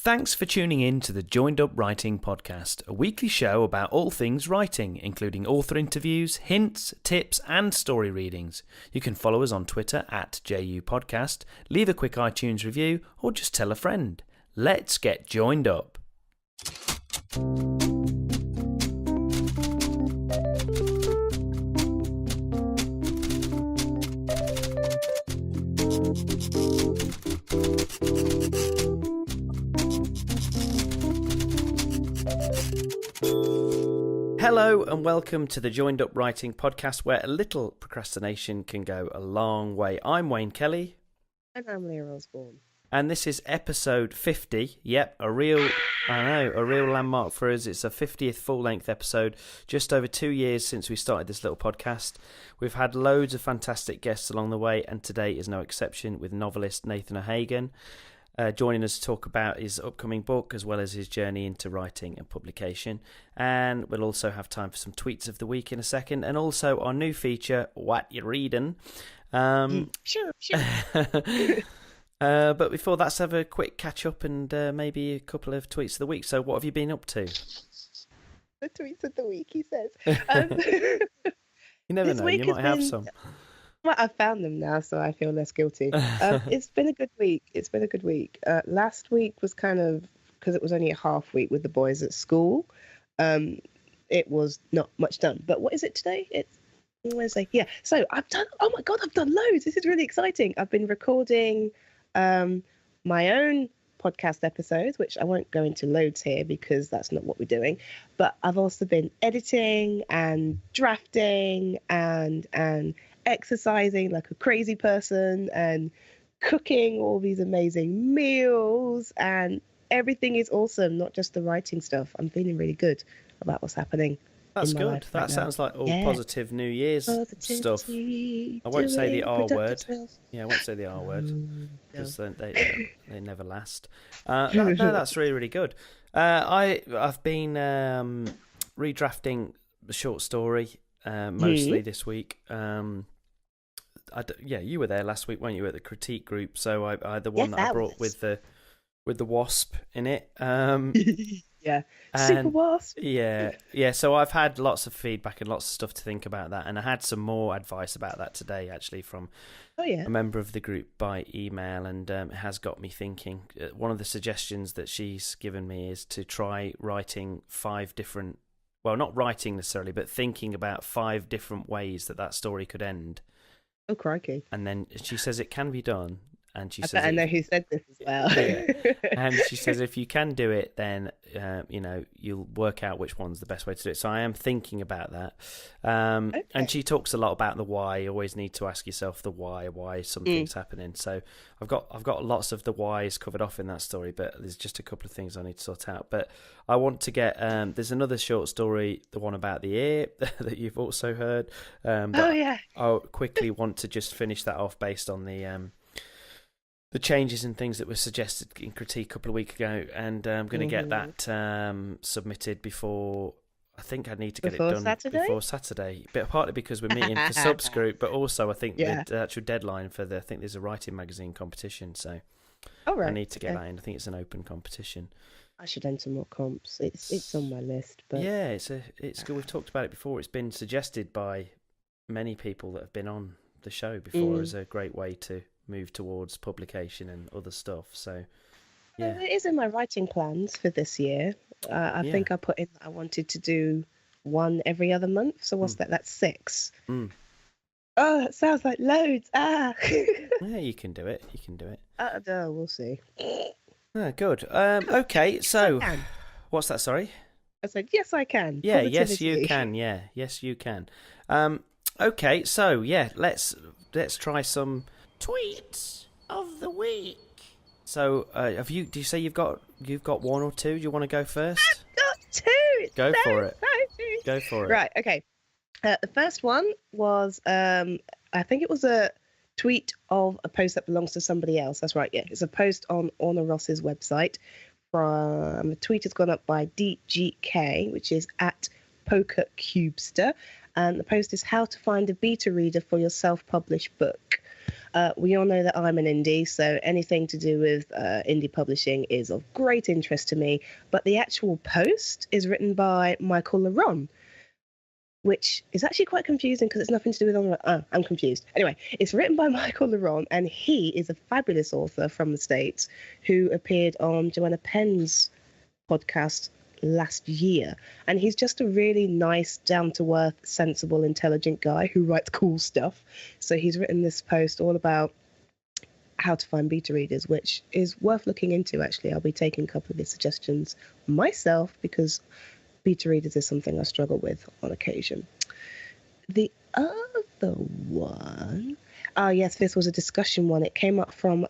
Thanks for tuning in to the Joined Up Writing Podcast, a weekly show about all things writing, including author interviews, hints, tips, and story readings. You can follow us on Twitter at JU Podcast, leave a quick iTunes review, or just tell a friend. Let's get joined up. Hello and welcome to the Joined Up Writing Podcast, where a little procrastination can go a long way. I'm Wayne Kelly. And I'm Leah Osborne. And this is episode 50. Yep, a real landmark for us. It's a 50th full-length episode, just over 2 years since we started this little podcast. We've had loads of fantastic guests along the way, and today is no exception, with novelist Nathan O'Hagan joining us to talk about his upcoming book, as well as his journey into writing and publication. And we'll also have time for some tweets of the week in a second, and also our new feature, What You Reading. Sure. But before that, let's have a quick catch-up and maybe a couple of tweets of the week. So what have you been up to? The tweets of the week, he says. You never know, you might have some. Well, I've found them now, so I feel less guilty. It's been a good week. Last week was kind of, because it was only a half week with the boys at school, it was not much done. But what is it today? It's Wednesday. Yeah, so I've done loads. This is really exciting. I've been recording my own podcast episodes, which I won't go into loads here because that's not what we're doing. But I've also been editing and drafting and exercising like a crazy person and cooking all these amazing meals, and everything is awesome, not just the writing stuff. I'm feeling really good about what's happening. That's good. That sounds like all positive New Year's stuff. I won't say the R word. Yeah, I won't say the R word because they never last. No, that's really, really good. I've been redrafting the short story mostly this week. You were there last week, weren't you, at the critique group? So I had the one that I brought with the wasp in it. Yeah, super wasp. Yeah. So I've had lots of feedback and lots of stuff to think about that, and I had some more advice about that today, actually, from a member of the group by email, and it has got me thinking. One of the suggestions that she's given me is to try writing 5 different, well, not writing necessarily, but thinking about 5 different ways that story could end. Oh, crikey. And then she says it can be done. And she says, I know who said this as well. Yeah. And she says, if you can do it, then, you'll work out which one's the best way to do it. So I am thinking about that. And she talks a lot about the why. You always need to ask yourself the why something's happening. So I've got lots of the whys covered off in that story, but there's just a couple of things I need to sort out. But I want to get, there's another short story, the one about the ear that you've also heard. I quickly want to just finish that off based on the changes and things that were suggested in critique a couple of weeks ago, and I'm going to get that submitted before. I think I need to get it done before Saturday. But partly because we're meeting for Subsgroup, but also I think the actual deadline for I think there's a writing magazine competition, so I need to get that in. I think it's an open competition. I should enter more comps. It's on my list, but it's good. We've talked about it before. It's been suggested by many people that have been on the show before as a great way to move towards publication and other stuff. So it is in my writing plans for this year. I think I put in that I wanted to do one every other month. So what's that? That's 6. Oh, that sounds like loads. Yeah, you can do it. We'll see. Good. Okay, so what's that? Sorry, I said yes, I can. Yeah, yes, you can. Yeah, yes, you can. Okay, so let's try some tweets of the week. So, do you say you've got one or two? Do you want to go first? I've got 2. Go for it. Right. Okay. The first one was I think it was a tweet of a post that belongs to somebody else. That's right. Yeah, it's a post on Orna Ross's website. The tweet has gone up by DGK, which is at Poker Cubester, and the post is how to find a beta reader for your self-published book. We all know that I'm an indie, so anything to do with indie publishing is of great interest to me. But the actual post is written by Michael Leron, which is actually quite confusing because it's nothing to do with... I'm confused. Anyway, it's written by Michael Leron, and he is a fabulous author from the States who appeared on Joanna Penn's podcast last year. And he's just a really nice, down-to-earth, sensible, intelligent guy who writes cool stuff. So he's written this post all about how to find beta readers, which is worth looking into, actually. I'll be taking a couple of his suggestions myself because beta readers is something I struggle with on occasion. The other one, yes, this was a discussion one. It came up from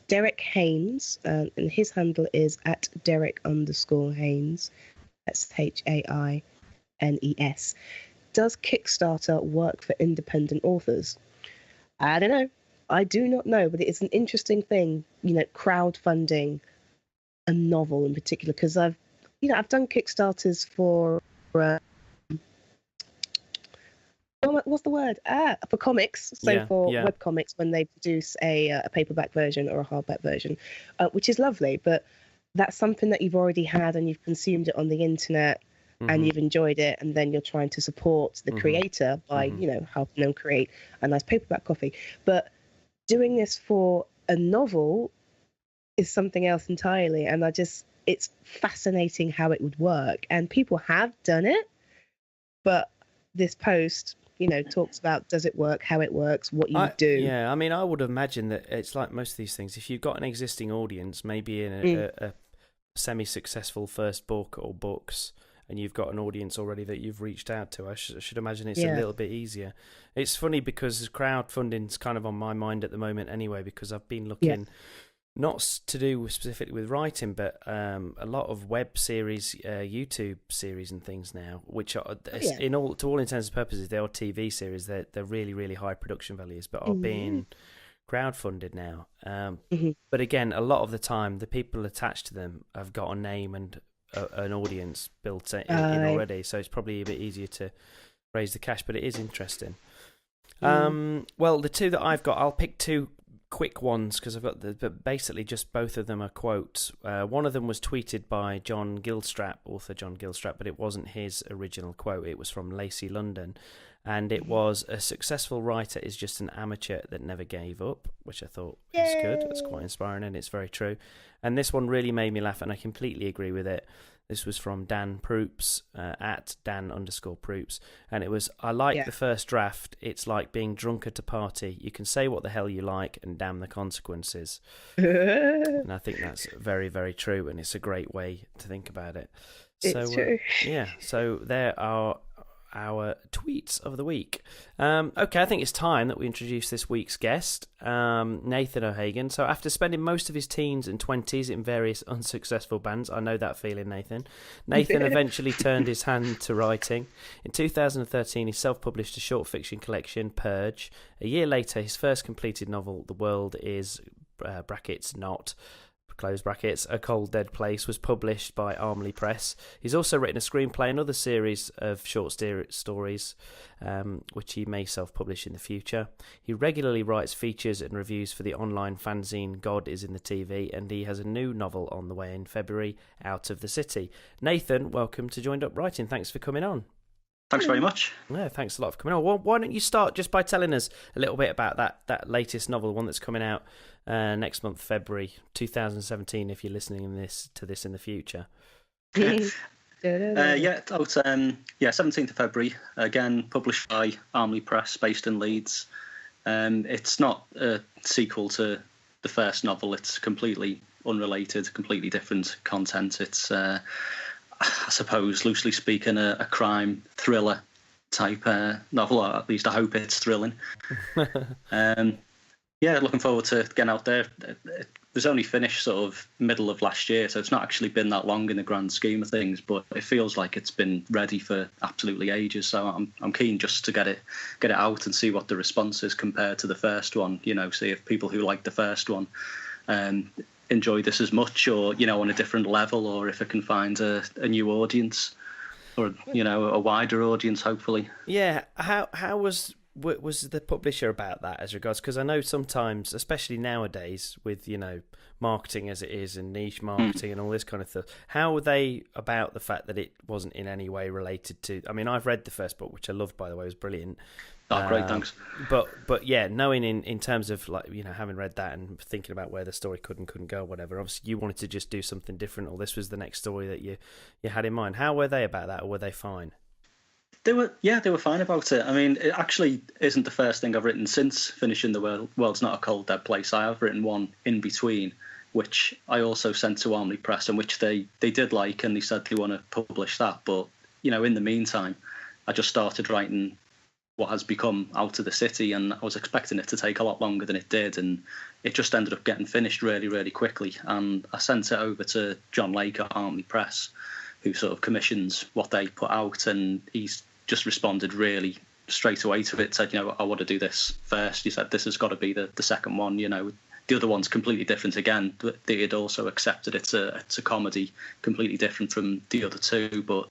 Derek Haynes, and his handle is at Derek_Haynes. That's Haines. Does Kickstarter work for independent authors? I don't know. I do not know, but it's an interesting thing, crowdfunding a novel in particular, because I've done Kickstarters for what's the word? For comics. So for webcomics, when they produce a paperback version or a hardback version, which is lovely. But that's something that you've already had and you've consumed it on the internet and you've enjoyed it, and then you're trying to support the creator by helping them create a nice paperback copy. But doing this for a novel is something else entirely, and it's fascinating how it would work, and people have done it, but this post talks about does it work, how it works, what you do. Yeah, I mean, I would imagine that it's like most of these things. If you've got an existing audience, maybe in a semi-successful first book or books, and you've got an audience already that you've reached out to, I should imagine it's a little bit easier. It's funny because crowdfunding's kind of on my mind at the moment anyway, because I've been looking... Not to do specifically with writing, but a lot of web series, YouTube series and things now, which are, to all intents and purposes, they are TV series. They're really, really high production values, but are being crowdfunded now. But again, a lot of the time, the people attached to them have got a name and an audience built in already, so it's probably a bit easier to raise the cash, but it is interesting. Well, the two that I've got, I'll pick two quick ones because I've got but basically just both of them are quotes. One of them was tweeted by author John Gilstrap, but it wasn't his original quote. It was from Lacey London, and it was, "A successful writer is just an amateur that never gave up," which I thought is good. That's quite inspiring, and it's very true. And this one really made me laugh, and I completely agree with it. This was from Dan Proops, at Dan_Proops. And it was, "I like the first draft. It's like being drunk at a party. You can say what the hell you like and damn the consequences." And I think that's very, very true. And it's a great way to think about it. It's true. So there are our tweets of the week. Okay, I think it's time that we introduce this week's guest, Nathan O'Hagan. So after spending most of his teens and 20s in various unsuccessful bands, I know that feeling, Nathan eventually turned his hand to writing. In 2013, he self-published a short fiction collection, Purge. A year later, his first completed novel, The World Is (brackets not) close brackets, A Cold Dead Place, was published by Armley Press. He's also written a screenplay and other series of short stories, which he may self-publish in the future. He regularly writes features and reviews for the online fanzine God Is in the TV, and he has a new novel on the way in February, Out of the City. Nathan, welcome to Joined Up Writing. Thanks for coming on. Thanks very much. Yeah, thanks a lot for coming on. Well, why don't you start just by telling us a little bit about that latest novel, the one that's coming out next month, February 2017, if you're listening to this in the future. Out 17th of February, again published by Armley Press, based in Leeds. It's not a sequel to the first novel. It's completely unrelated, completely different content. It's I suppose, loosely speaking, a crime thriller type novel, or at least I hope it's thrilling. Looking forward to getting out there. It was only finished sort of middle of last year, so it's not actually been that long in the grand scheme of things, but it feels like it's been ready for absolutely ages. So I'm keen just to get it out and see what the response is compared to the first one. See if people who like the first one enjoy this as much, or on a different level, or if it can find a new audience, or a wider audience, hopefully. How was was the publisher about that as regards? Because I know sometimes, especially nowadays, with marketing as it is and niche marketing and all this kind of stuff, how were they about the fact that it wasn't in any way related to? I mean, I've read the first book, which I loved, by the way, it was brilliant. Oh, great, thanks. But yeah, knowing in terms of having read that and thinking about where the story could and couldn't go, or whatever. Obviously, you wanted to just do something different, or this was the next story that you had in mind. How were they about that, or were they fine? They were fine about it. I mean, it actually isn't the first thing I've written since finishing The World's Not a Cold Dead Place. I have written one in between, which I also sent to Armley Press, and which they did like, and they said they want to publish that. But in the meantime, I just started writing what has become Out of the City, and I was expecting it to take a lot longer than it did, and it just ended up getting finished really, really quickly. And I sent it over to John Lake at Armley Press, who sort of commissions what they put out, and he's just responded really straight away to it, said, I want to do this first. He said, this has got to be the second one. The other one's completely different again, but they had also accepted it's a comedy, completely different from the other two, but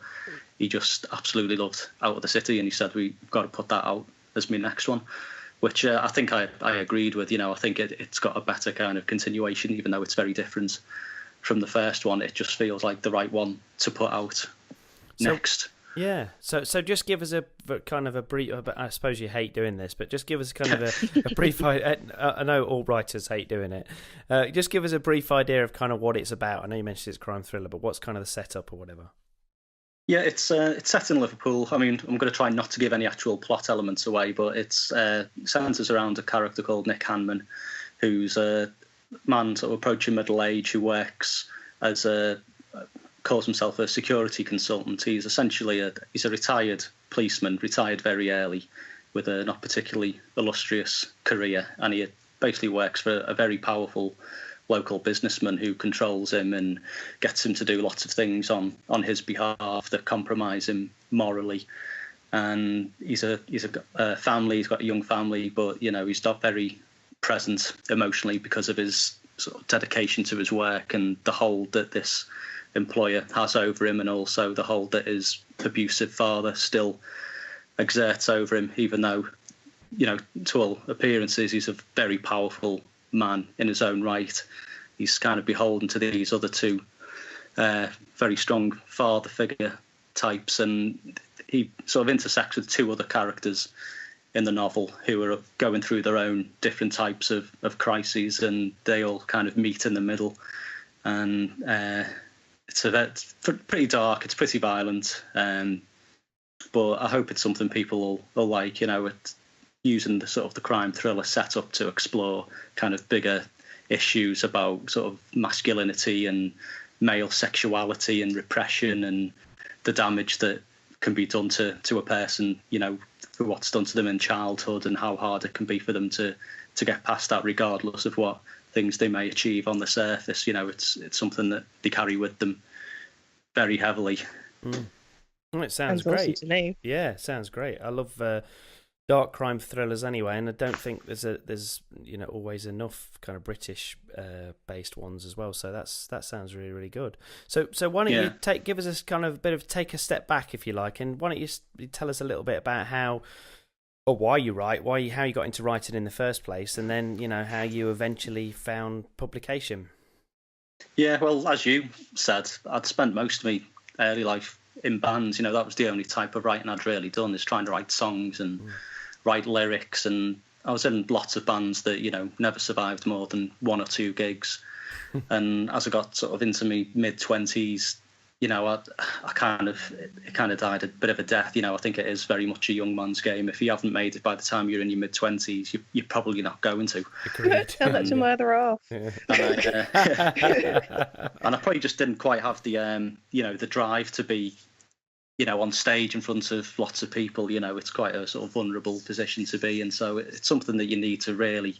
he just absolutely loved Out of the City, and he said, we've got to put that out as my next one, which I think I agreed with. I think it's got a better kind of continuation, even though it's very different from the first one. It just feels like the right one to put out next. Yeah, so just give us a kind of a brief. I suppose you hate doing this, but just give us kind of a brief. I know all writers hate doing it. Just give us a brief idea of kind of what it's about. I know you mentioned it's crime thriller, but what's kind of the setup or whatever? Yeah, it's set in Liverpool. I mean, I'm going to try not to give any actual plot elements away, but it's centres around a character called Nick Hanman, who's a man sort of approaching middle age who works as calls himself a security consultant. He's essentially he's a retired policeman, retired very early, with a not particularly illustrious career, and he basically works for a very powerful local businessman who controls him and gets him to do lots of things on his behalf that compromise him morally. And he's a family. He's got a young family, but he's not very present emotionally because of his sort of dedication to his work and the hold that this employer has over him, and also the hold that his abusive father still exerts over him, even though to all appearances he's a very powerful man in his own right. He's kind of beholden to these other two very strong father figure types, and he sort of intersects with two other characters in the novel who are going through their own different types of crises, and they all kind of meet in the middle. And it's pretty dark, it's pretty violent, but I hope it's something people will like. It's using the sort of the crime thriller setup to explore kind of bigger issues about sort of masculinity and male sexuality and repression and the damage that can be done to a person, for what's done to them in childhood, and how hard it can be for them to get past that, regardless of what things they may achieve on the surface. It's something that they carry with them very heavily. Well, it sounds great. Awesome to me. Yeah, sounds great. I love dark crime thrillers anyway, and I don't think there's always enough kind of British based ones as well. So that sounds really, really good. So why don't you give us a kind of bit of take a step back, if you like, and why don't you tell us a little bit about how or why you write, how you got into writing in the first place, and then how you eventually found publication. Yeah, well, as you said, I'd spent most of my early life in bands. That was the only type of writing I'd really done, is trying to write songs and write lyrics. And I was in lots of bands that, never survived more than one or two gigs. And as I got sort of into my mid-20s, it kind of died a bit of a death. I think it is very much a young man's game. If you haven't made it by the time you're in your mid-20s, you're probably not going to. Tell that to my other half. Yeah. And I probably just didn't quite have the the drive to be on stage in front of lots of people. It's quite a sort of vulnerable position to be in, so it's something that you need to really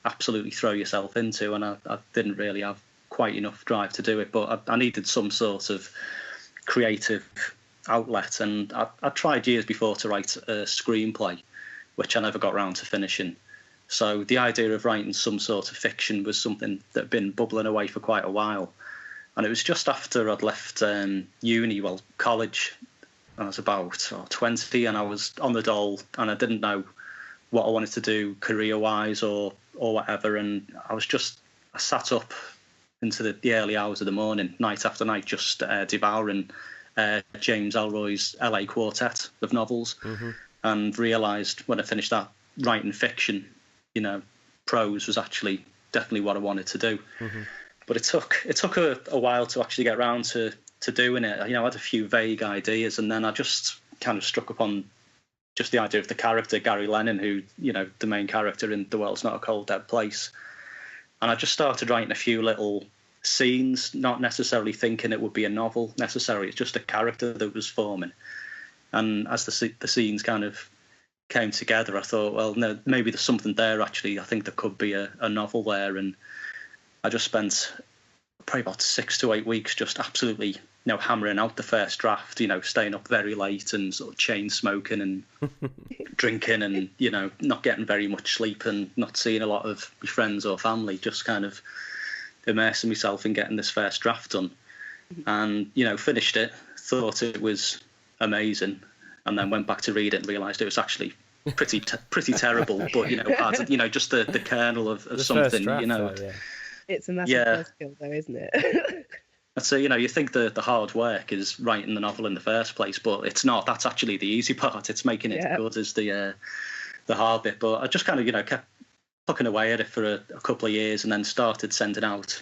absolutely throw yourself into, and I didn't really have quite enough drive to do it, but I needed some sort of creative outlet. And I tried years before to write a screenplay, which I never got round to finishing. So the idea of writing some sort of fiction was something that had been bubbling away for quite a while. And it was just after I'd left college. I was about 20, and I was on the dole, and I didn't know what I wanted to do career-wise or whatever. And I sat up into the early hours of the morning, night after night, just devouring James Ellroy's LA Quartet of novels, and realised when I finished that, writing fiction, prose was actually definitely what I wanted to do. But it took a while to actually get around to doing it. I had a few vague ideas, and then I just kind of struck upon just the idea of the character, Gary Lennon, who, the main character in The World's Not a Cold Dead Place. And I just started writing a few little scenes, not necessarily thinking it would be a novel necessarily. It's just a character that was forming. And as the scenes kind of came together, I thought, well, no, maybe there's something there, actually. I think there could be a novel there. And I just spent probably about 6 to 8 weeks just absolutely hammering out the first draft, staying up very late and sort of chain smoking and drinking and, not getting very much sleep and not seeing a lot of my friends or family, just kind of immersing myself in getting this first draft done. And, finished it, thought it was amazing, and then went back to read it and realised it was actually pretty terrible, but, had, just the kernel of the something, draft, though, yeah. It's a massive first skill, though, isn't it? So, you think the hard work is writing the novel in the first place, but it's not. That's actually the easy part. It's making it good is the hard bit. But I just kind of, kept plucking away at it for a couple of years, and then started sending out,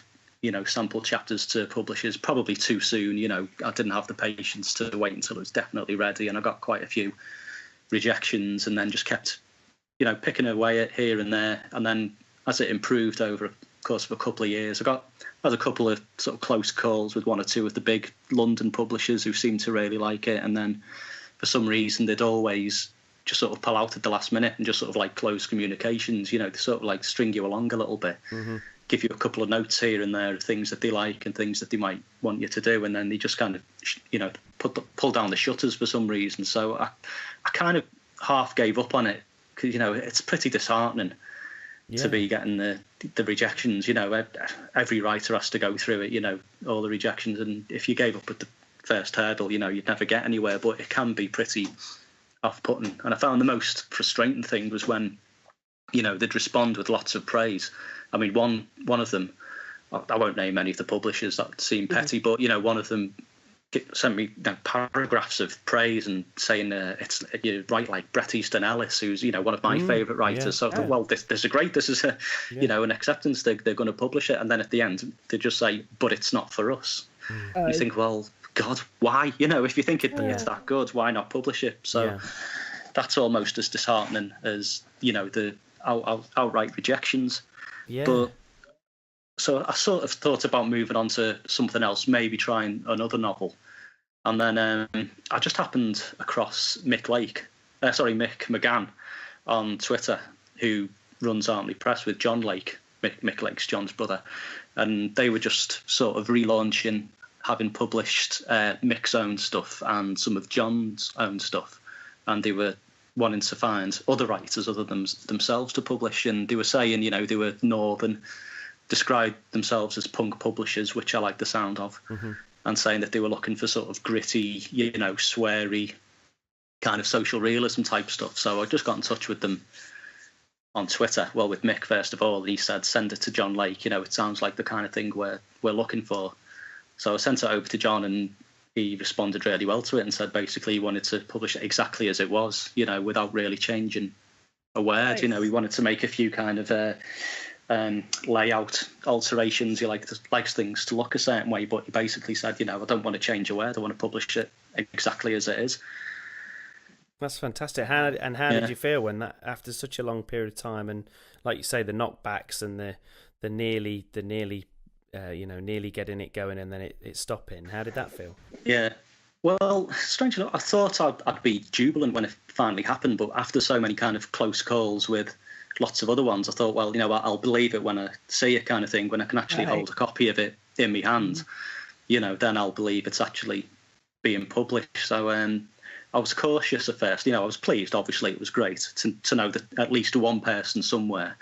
sample chapters to publishers, probably too soon. I didn't have the patience to wait until it was definitely ready, and I got quite a few rejections, and then just kept, picking away at here and there. And then as it improved over the course of a couple of years, I had a couple of sort of close calls with one or two of the big London publishers who seemed to really like it, and then for some reason they'd always just sort of pull out at the last minute and just sort of like close communications, to sort of like string you along a little bit, give you a couple of notes here and there of things that they like and things that they might want you to do, and then they just kind of pull down the shutters for some reason. So I kind of half gave up on it because it's pretty disheartening. To be getting the rejections, every writer has to go through it, all the rejections, and if you gave up at the first hurdle, you'd never get anywhere. But it can be pretty off-putting, and I found the most frustrating thing was when, they'd respond with lots of praise. I mean, one of them, I won't name any of the publishers, that seem petty, but one of them sent me paragraphs of praise and saying you write like Bret Easton Ellis, who's one of my favourite writers. So I thought, well, this is a an acceptance. They're going to publish it, and then at the end they just say, but it's not for us. You think, well, God, why? If you think it's that good, why not publish it? So that's almost as disheartening as the outright rejections. But so I sort of thought about moving on to something else, maybe trying another novel. And then I just happened across Mick McGann on Twitter, who runs Armley Press with John Lake. Mick Lake's John's brother. And they were just sort of relaunching, having published Mick's own stuff and some of John's own stuff. And they were wanting to find other writers other than themselves to publish. And they were saying, they were northern, described themselves as punk publishers, which I like the sound of, and saying that they were looking for sort of gritty, sweary, kind of social realism type stuff. So I just got in touch with them on Twitter. Well, with Mick first of all, and he said, send it to John Lake. It sounds like the kind of thing we're looking for. So I sent it over to John, and he responded really well to it and said basically he wanted to publish it exactly as it was, without really changing a word. Nice. He wanted to make a few kind of layout alterations. He likes things to look a certain way, but he basically said, I don't want to change a word. I want to publish it exactly as it is. That's fantastic. How did you feel when that, after such a long period of time, and like you say, the knockbacks and the nearly getting it going and then it stopping? How did that feel? Yeah. Well, strangely enough, I thought I'd be jubilant when it finally happened, but after so many kind of close calls with lots of other ones, I thought, well, I'll believe it when I see it, kind of thing. When I can actually hold a copy of it in my hand, then I'll believe it's actually being published. So I was cautious at first. I was pleased. Obviously, it was great to know that at least one person somewhere,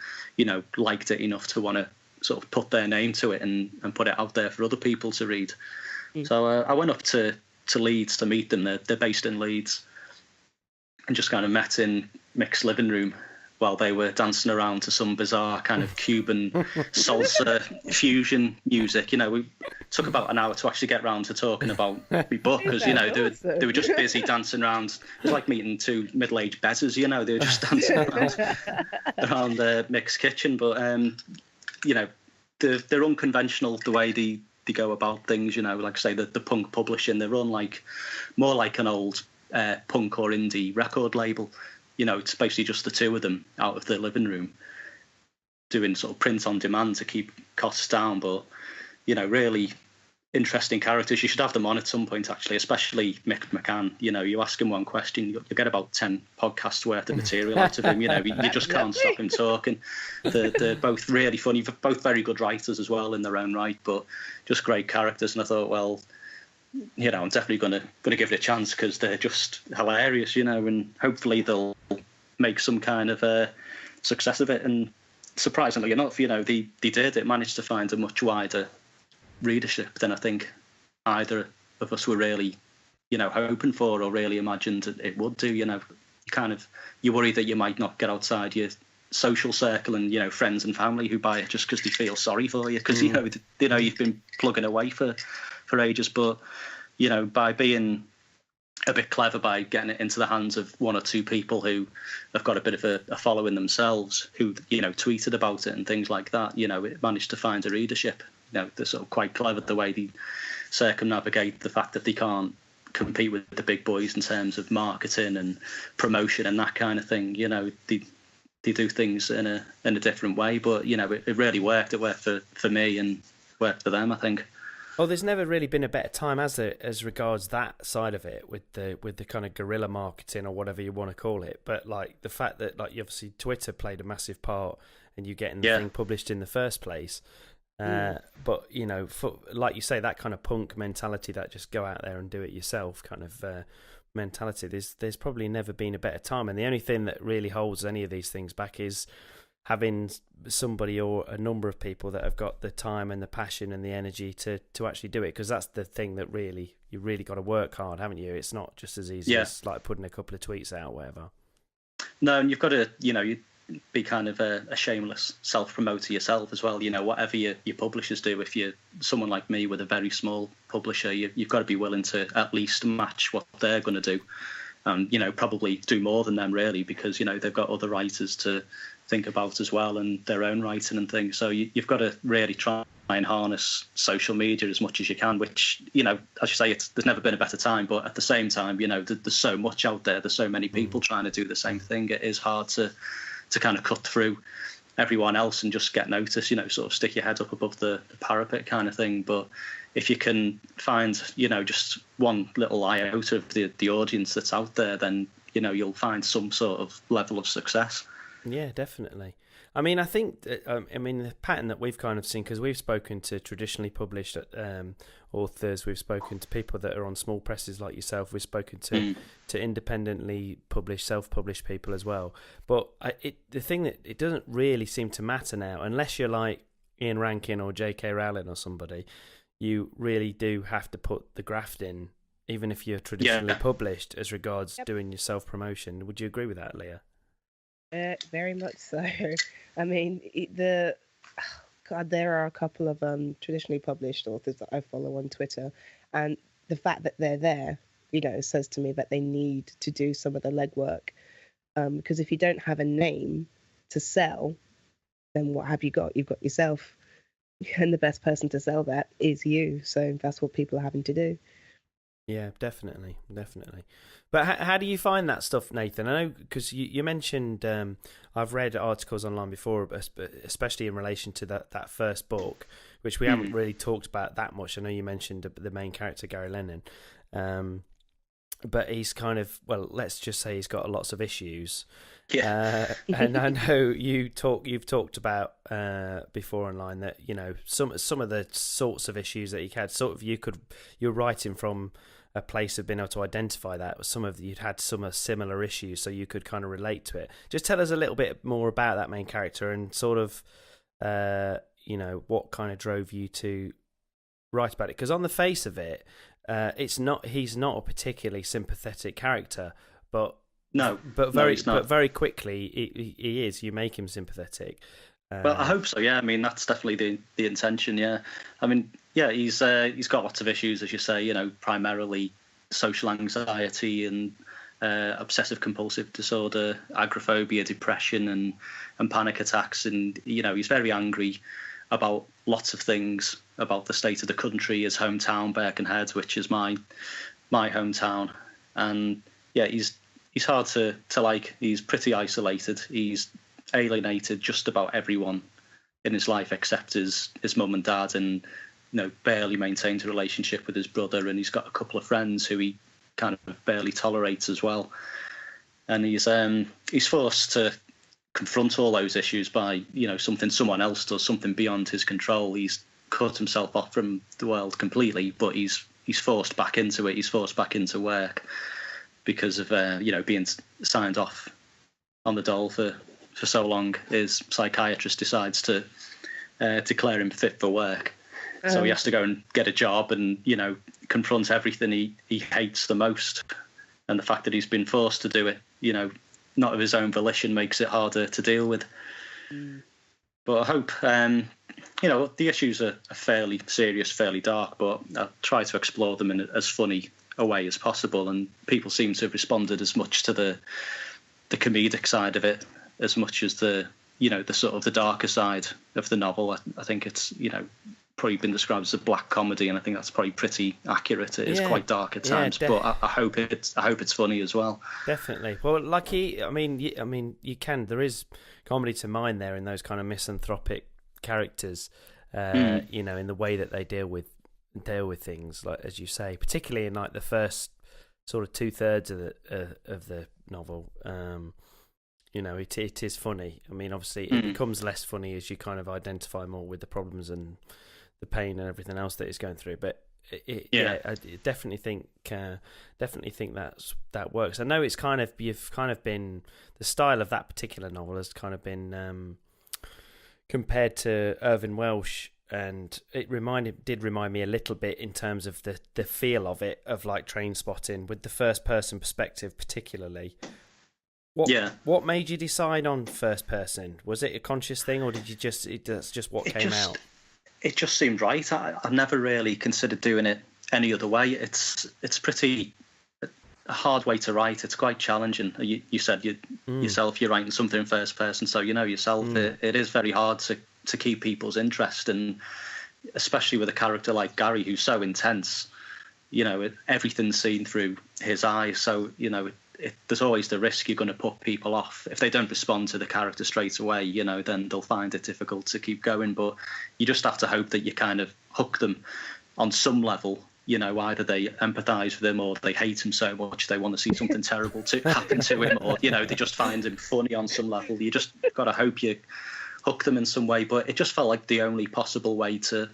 liked it enough to want to sort of put their name to it and put it out there for other people to read. So I went up to Leeds to meet them. They're based in Leeds, and just kind of met in Mick's living room while they were dancing around to some bizarre kind of Cuban salsa fusion music. We took about an hour to actually get round to talking about my book, because they were just busy dancing around. It was like meeting two middle-aged betters. They were just dancing around the mixed kitchen. But they're unconventional the way they go about things. Like I say, the punk publishing, they run more like an old punk or indie record label. It's basically just the two of them out of the living room doing sort of print on demand to keep costs down. But, really interesting characters. You should have them on at some point, actually, especially Mick McCann. You ask him one question, you get about 10 podcasts worth of material out of him. You just can't stop him talking. They're both really funny, both very good writers as well in their own right, but just great characters. And I thought, well, I'm definitely going to give it a chance, because they're just hilarious, and hopefully they'll make some kind of a success of it. And surprisingly enough, they did. It managed to find a much wider readership than I think either of us were really, hoping for or really imagined it would do. You worry that you might not get outside your social circle and friends and family who buy it just because they feel sorry for you, because you've been plugging away for ages. But by being a bit clever, by getting it into the hands of one or two people who have got a bit of a following themselves, who tweeted about it and things like that, it managed to find a readership. They're sort of quite clever the way they circumnavigate the fact that they can't compete with the big boys in terms of marketing and promotion and that kind of thing. They do things in a different way, but it really worked. It worked for me and worked for them, I think. Well, there's never really been a better time, as regards that side of it, with the kind of guerrilla marketing or whatever you want to call it. But the fact that obviously Twitter played a massive part in you getting the thing published in the first place. But like you say, that kind of punk mentality, that just go out there and do it yourself kind of mentality. There's probably never been a better time, and the only thing that really holds any of these things back is having somebody or a number of people that have got the time and the passion and the energy to actually do it, because that's the thing that you really got to work hard, haven't you? It's not just as easy as like putting a couple of tweets out or whatever. No, and you've got to you be kind of a shameless self-promoter yourself as well. Whatever your publishers do, if you're someone like me with a very small publisher, you've got to be willing to at least match what they're going to do, and probably do more than them, really, because they've got other writers to think about as well, and their own writing and things. So you've got to really try and harness social media as much as you can, which, as you say, there's never been a better time. But at the same time, there's so much out there. There's so many people trying to do the same thing. It is hard to kind of cut through everyone else and just get noticed, sort of stick your head up above the parapet kind of thing. But if you can find, just one little iota of the audience that's out there, then, you'll find some sort of level of success. Yeah, definitely. I mean, I think, the pattern that we've kind of seen, because we've spoken to traditionally published authors, we've spoken to people that are on small presses like yourself, we've spoken to independently published, self-published people as well. But the thing that it doesn't really seem to matter now, unless you're like Ian Rankin or J.K. Rowling or somebody, you really do have to put the graft in, even if you're traditionally published, as regards doing your self-promotion. Would you agree with that, Leah? Very much so. I mean, there are a couple of traditionally published authors that I follow on Twitter, and the fact that they're there, says to me that they need to do some of the legwork. Because if you don't have a name to sell, then what have you got? You've got yourself, and the best person to sell that is you. So that's what people are having to do. Yeah, definitely. But how do you find that stuff, Nathan? I know, because you mentioned, I've read articles online before, especially in relation to that first book, which we haven't really talked about that much. I know you mentioned the main character, Gary Lennon, but he's kind of, well, let's just say he's got lots of issues. Yeah. And I know you've talked about before online that some of the sorts of issues that he had, you're writing from a place of being able to identify that you'd had some similar issues, so you could kind of relate to it. Just tell us a little bit more about that main character and sort of what kind of drove you to write about it, because on the face of it, he's not a particularly sympathetic character, but No, but no, he's not. but very quickly he is. You make him sympathetic. Well, I hope so. Yeah, I mean that's definitely the intention. Yeah, I mean, yeah, he's got lots of issues, as you say. You know, primarily social anxiety and obsessive compulsive disorder, agoraphobia, depression, and panic attacks. And you know, he's very angry about lots of things, about the state of the country, his hometown, Birkenhead, which is my hometown. And yeah, he's hard to like. He's pretty isolated. He's alienated just about everyone in his life except his mum and dad, and you know, barely maintains a relationship with his brother, and he's got a couple of friends who he kind of barely tolerates as well. And he's forced to confront all those issues by, you know, something someone else does, something beyond his control. He's cut himself off from the world completely, but he's forced back into it. He's forced back into work because of you know, being signed off on the dole for so long. His psychiatrist decides to declare him fit for work. So he has to go and get a job and, you know, confront everything he hates the most. And the fact that he's been forced to do it, you know, not of his own volition, makes it harder to deal with. But I hope, you know, the issues are fairly serious, fairly dark, but I try to explore them in as funny a way as possible. And people seem to have responded as much to the comedic side of it as much as the, you know, the sort of the darker side of the novel. I think it's, you know, probably been described as a black comedy, and I think that's probably pretty accurate. It is quite dark at times, but I hope it's funny as well. Definitely. Well, like I mean, you can. There is comedy to mind there in those kind of misanthropic characters. You know, in the way that they deal with things, like as you say, particularly in like the first sort of 2/3 of the novel. You know, it is funny. I mean, obviously, it becomes less funny as you kind of identify more with the problems and the pain and everything else that he's going through. But I definitely think that works. I know it's kind of, you've kind of been, the style of that particular novel has kind of been compared to Irvine Welsh, and it did remind me a little bit in terms of the feel of it, of like Train Spotting, with the first person perspective particularly. What made you decide on first person? Was it a conscious thing, or did you that's just what came out? It just seemed right. I've never really considered doing it any other way. It's pretty a hard way to write. It's quite challenging. You said yourself, you're writing something in first person, so you know yourself. It is very hard to keep people's interest, and especially with a character like Gary, who's so intense. You know, everything's seen through his eyes, so you know. There's always the risk you're going to put people off. If they don't respond to the character straight away, you know, then they'll find it difficult to keep going. But you just have to hope that you kind of hook them on some level. You know, either they empathise with him, or they hate him so much they want to see something terrible to happen to him, or, you know, they just find him funny on some level. You just got to hope you hook them in some way. But it just felt like the only possible way to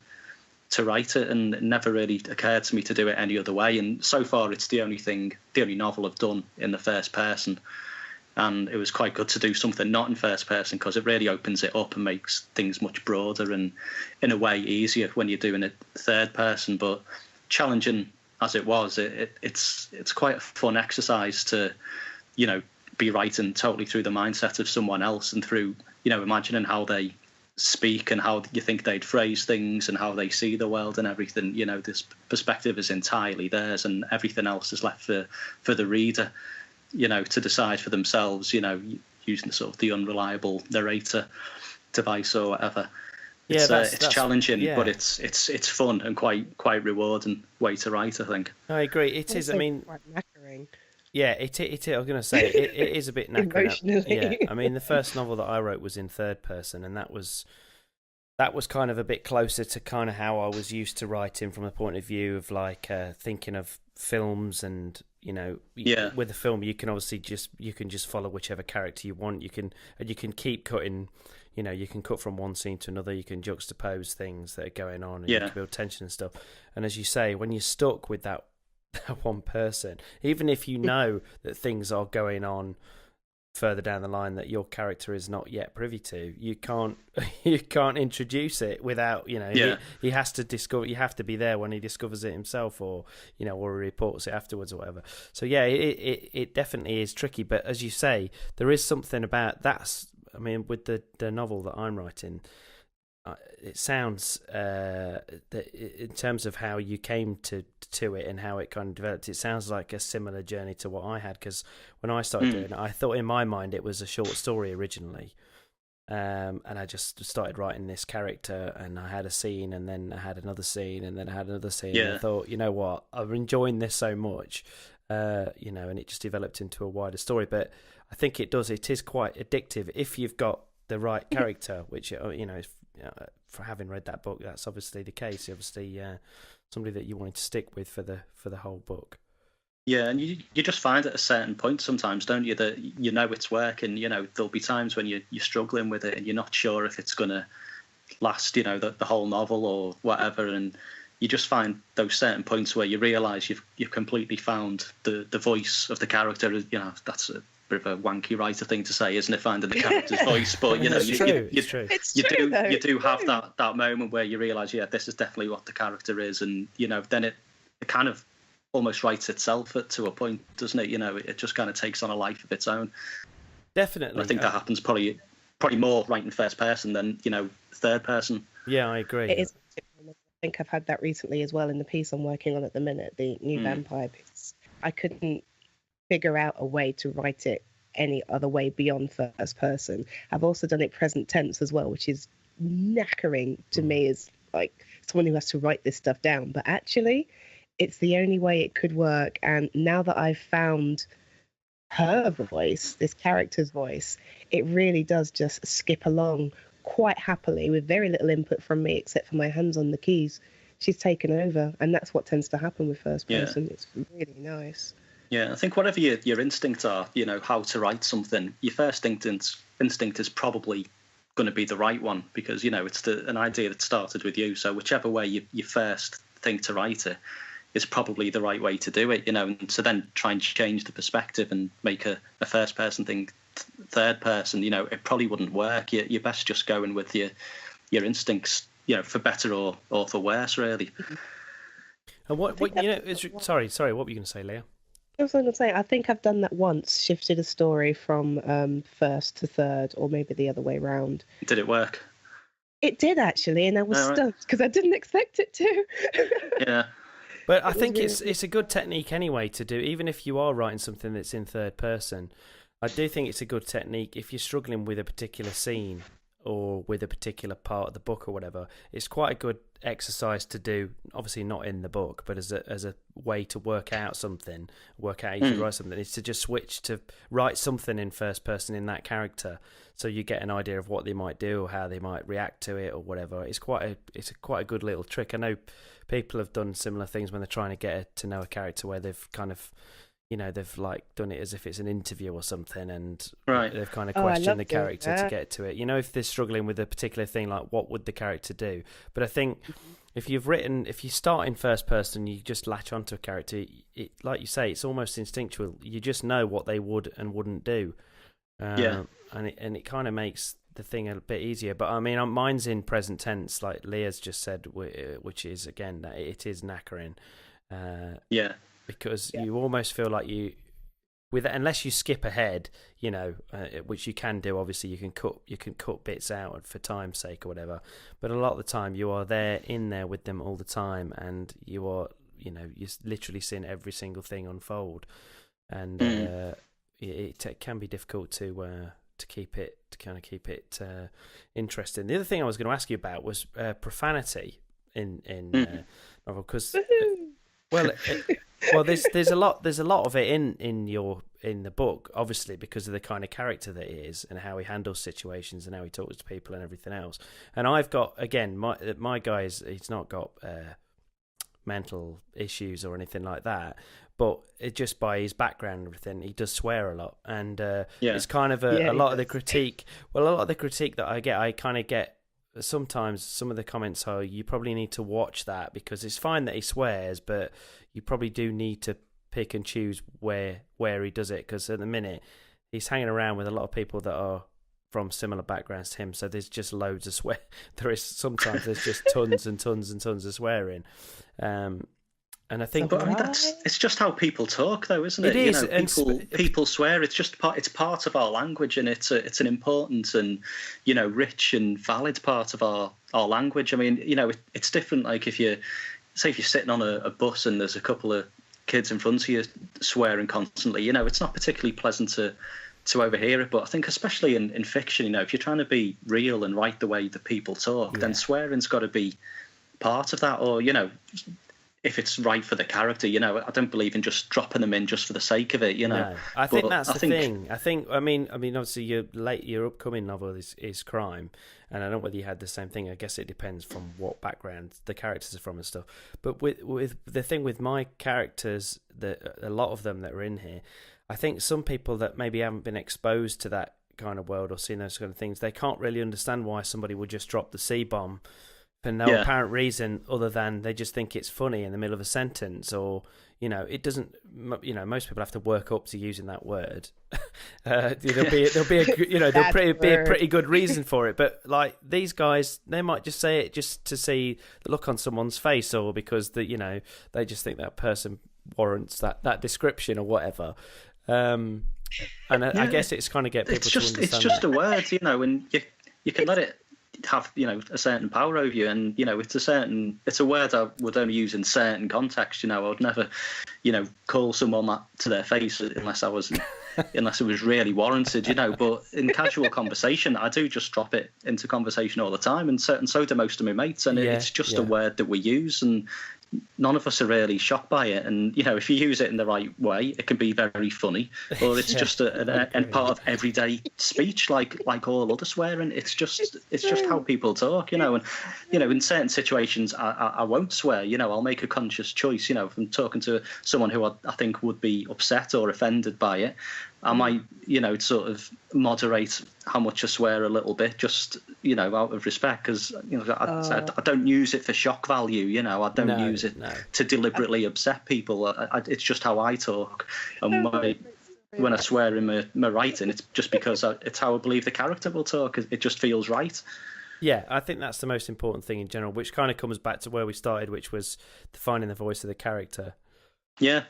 write it, and it never really occurred to me to do it any other way. And so far it's the only novel I've done in the first person, and it was quite good to do something not in first person, because it really opens it up and makes things much broader and in a way easier when you're doing it third person. But challenging as it was, it's quite a fun exercise to, you know, be writing totally through the mindset of someone else, and through, you know, imagining how they speak and how you think they'd phrase things and how they see the world and everything. You know, this perspective is entirely theirs, and everything else is left for the reader, you know, to decide for themselves, you know, using sort of the unreliable narrator device or whatever. It's challenging, but it's fun and quite rewarding way to write, I think. I agree. It is. I mean, quite knackering. Yeah, it. I was going to say it is a bit knackering. Emotionally. Yeah, I mean, the first novel that I wrote was in third person, and that was kind of a bit closer to kind of how I was used to writing, from the point of view of like thinking of films, and you know, with a film you can obviously just follow whichever character you want. You can keep cutting. You know, you can cut from one scene to another. You can juxtapose things that are going on, and you can build tension and stuff. And as you say, when you're stuck with that one person, even if you know that things are going on further down the line that your character is not yet privy to. You can't you can't introduce it without, you know, he has to discover. You have to be there when he discovers it himself, or, you know, or he reports it afterwards or whatever. So yeah, it definitely is tricky. But as you say, there is something about that's. I mean, with the novel that I'm writing, it sounds that in terms of how you came to it and how it kind of developed, it sounds like a similar journey to what I had, because when I started doing it, I thought in my mind it was a short story originally, and I just started writing this character, and I had a scene, and then I had another scene, and then I had another scene, and I thought, you know what, I'm enjoying this so much, you know, and it just developed into a wider story. But I think it is quite addictive if you've got the right character, which, you know, for having read that book, that's obviously the case. Obviously, somebody that you wanted to stick with for the whole book. Yeah, and you just find at a certain point sometimes, don't you, that you know it's working. You know, there'll be times when you're struggling with it and you're not sure if it's going to last, you know, the whole novel or whatever, and you just find those certain points where you realise you've completely found the voice of the character. You know, that's a bit of a wanky writer thing to say, isn't it? Finding the character's voice, but you know, you do have that moment where you realise, yeah, this is definitely what the character is, and you know, then it kind of almost writes itself to a point, doesn't it? You know, it just kind of takes on a life of its own. Definitely, and I think that happens probably more writing first person than, you know, third person. Yeah, I agree. It is. I think I've had that recently as well in the piece I'm working on at the minute, the new vampire piece. I couldn't figure out a way to write it any other way beyond first person. I've also done it present tense as well, which is knackering to me as like someone who has to write this stuff down. But actually, it's the only way it could work. And now that I've found her voice, this character's voice, it really does just skip along quite happily with very little input from me except for my hands on the keys. She's taken over, and that's what tends to happen with first person. It's really nice. Yeah, I think whatever your instincts are, you know, how to write something, your first instinct is probably going to be the right one, because, you know, it's an idea that started with you. So whichever way you first think to write it is probably the right way to do it, you know. And so then try and change the perspective and make a first person thing third person, you know, it probably wouldn't work. You're best just going with your instincts, you know, for better or for worse, really. And what you know, sorry, what were you going to say, Leah? I was going to say, I think I've done that once, shifted a story from first to third, or maybe the other way round. Did it work? It did, actually, and I was stumped because I didn't expect it to. Yeah. But I think it's a good technique anyway to do, even if you are writing something that's in third person. I do think it's a good technique if you're struggling with a particular scene or with a particular part of the book or whatever. It's quite a good exercise to do, obviously not in the book, but as a way to work out something, work out how you should write something, is to just switch to write something in first person in that character, so you get an idea of what they might do or how they might react to it or whatever. It's quite a good little trick. I know people have done similar things when they're trying to get to know a character, where they've kind of, you know, they've like done it as if it's an interview or something, and they've kind of questioned the character to get to it. You know, if they're struggling with a particular thing, like what would the character do? But I think if you start in first person, you just latch onto a character. It, like you say, it's almost instinctual. You just know what they would and wouldn't do. And it kind of makes the thing a bit easier. But I mean, mine's in present tense, like Leah's just said, which is, again, it is knackering. Because you almost feel like unless you skip ahead, you know, which you can do. Obviously, you can cut bits out for time's sake or whatever. But a lot of the time, you are in there with them all the time, and you are, you know, you're literally seeing every single thing unfold, and it can be difficult to keep it interesting. The other thing I was going to ask you about was profanity in novel, because there's a lot of it in the book, obviously, because of the kind of character that he is and how he handles situations and how he talks to people and everything else. And I've got, again, my guy he's not got mental issues or anything like that, but just by his background and everything, he does swear a lot, and it's kind of a lot of the critique. Well, a lot of the critique that I kind of get. Sometimes some of the comments are, you probably need to watch that, because it's fine that he swears, but you probably do need to pick and choose where he does it, because at the minute he's hanging around with a lot of people that are from similar backgrounds to him, so there's just loads of swear. Sometimes there's just tons and tons and tons of swearing, and I think, but I mean, it's just how people talk, though, isn't it? It is. People swear. It's just it's part of our language, and it's an important and rich and valid part of our language. I mean, it's different. Like if you're sitting on a bus and there's a couple of kids in front of you swearing constantly, it's not particularly pleasant to overhear it. But I think especially in fiction, if you're trying to be real and write the way that people talk, then swearing's got to be part of that, or if it's right for the character. I don't believe in just dropping them in just for the sake of it. No, I think that's the thing. I mean, obviously your upcoming novel is crime, and I don't know whether you had the same thing. I guess it depends from what background the characters are from and stuff. But with the thing with my characters, a lot of them that are in here, I think some people that maybe haven't been exposed to that kind of world or seen those kind of things, they can't really understand why somebody would just drop the C-bomb for no apparent reason other than they just think it's funny in the middle of a sentence, or it doesn't. Most people have to work up to using that word. There'll be a pretty good reason for it. But like these guys, they might just say it just to see the look on someone's face, or because they just think that person warrants that description or whatever. And I guess it's kind of get people to understand. It's just a word, and you can let it have a certain power over you, and it's a word I would only use in certain contexts. I would never call someone that to their face unless it was really warranted. But in casual conversation, I do just drop it into conversation all the time, and so do most of my mates, and it's just a word that we use, and none of us are really shocked by it. And if you use it in the right way, it can be very funny, or it's just a part of everyday speech, like all other swearing. It's just how people talk, and in certain situations I won't swear. I'll make a conscious choice. If I'm talking to someone who I think would be upset or offended by it, I might sort of moderate how much I swear a little bit, just out of respect, because I don't use it for shock value. I don't use it to deliberately upset people. It's just how I talk, and when I swear in my writing, it's just because it's how I believe the character will talk. It just feels right. Yeah, I think that's the most important thing in general, which kind of comes back to where we started, which was defining the voice of the character. Yeah.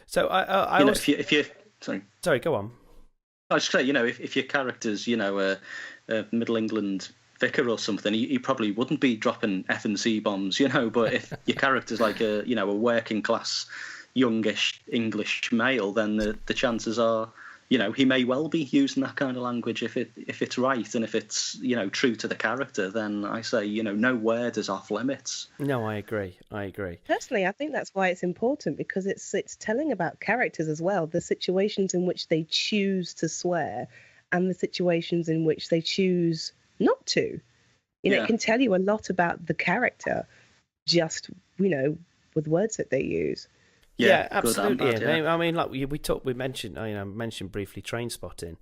So I also... if you sorry, go on. I was just saying, if your character's a Middle England vicar or something, he probably wouldn't be dropping F and C bombs, But if your character's like a working class, youngish English male, then the chances are, he may well be using that kind of language if it's right, and if it's true to the character. Then I say no word is off limits. No, I agree. Personally, I think that's why it's important, because it's telling about characters as well, the situations in which they choose to swear and the situations in which they choose not to. It can tell you a lot about the character just with words that they use. Yeah, absolutely. I mean, like we mentioned, mentioned briefly Trainspotting,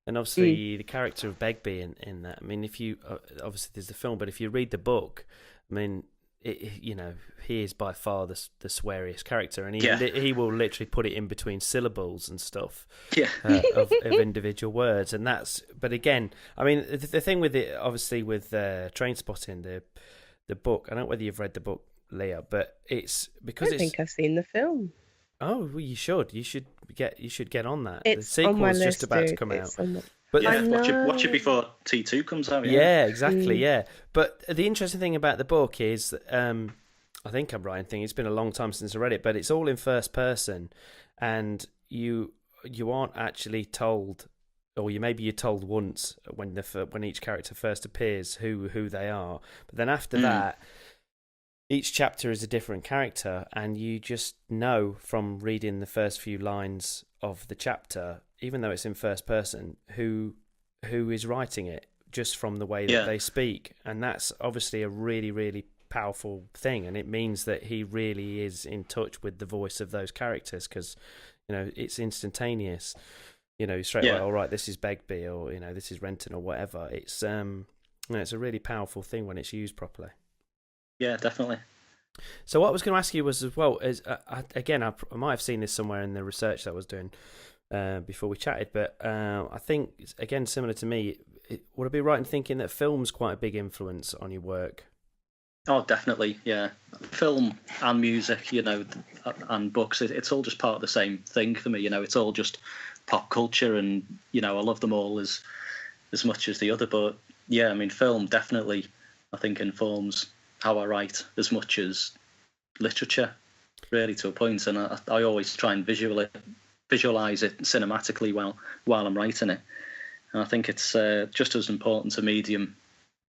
and obviously the character of Begbie in that. I mean, if you obviously there's the film, but if you read the book, I mean, he is by far the sweariest character, and he will literally put it in between syllables and stuff of individual words, and that's. But again, I mean, the thing with it, obviously with Trainspotting, the book. I don't know whether you've read the book, Leah, but it's because I think I've seen the film. Oh, well, you should get on that. It's the sequel's on my list, just about to come out. But watch it before T2 comes out. Yeah, exactly. Yeah, but the interesting thing about the book is, I think I'm right in thinking it's been a long time since I read it, but it's all in first person, and you aren't actually told, or you're told once when each character first appears who they are, but then after that. Each chapter is a different character, and you just know from reading the first few lines of the chapter, even though it's in first person, who is writing it, just from the way that they speak. And that's obviously a really, really powerful thing, and it means that he really is in touch with the voice of those characters, because it's instantaneous. Straight away, all right, this is Begbie, or this is Renton, or whatever. It's it's a really powerful thing when it's used properly. Yeah, definitely. So what I was going to ask you was, as well, is I might have seen this somewhere in the research that I was doing, before we chatted, but I think, again, similar to me, would I be right in thinking that film's quite a big influence on your work? Oh, definitely, yeah. Film and music, and books, it's all just part of the same thing for me. It's all just pop culture, and I love them all as much as the other. But yeah, I mean, film definitely, I think, informs how I write as much as literature, really, to a point. And I always try and visualize it cinematically while I'm writing it. And I think it's just as important a medium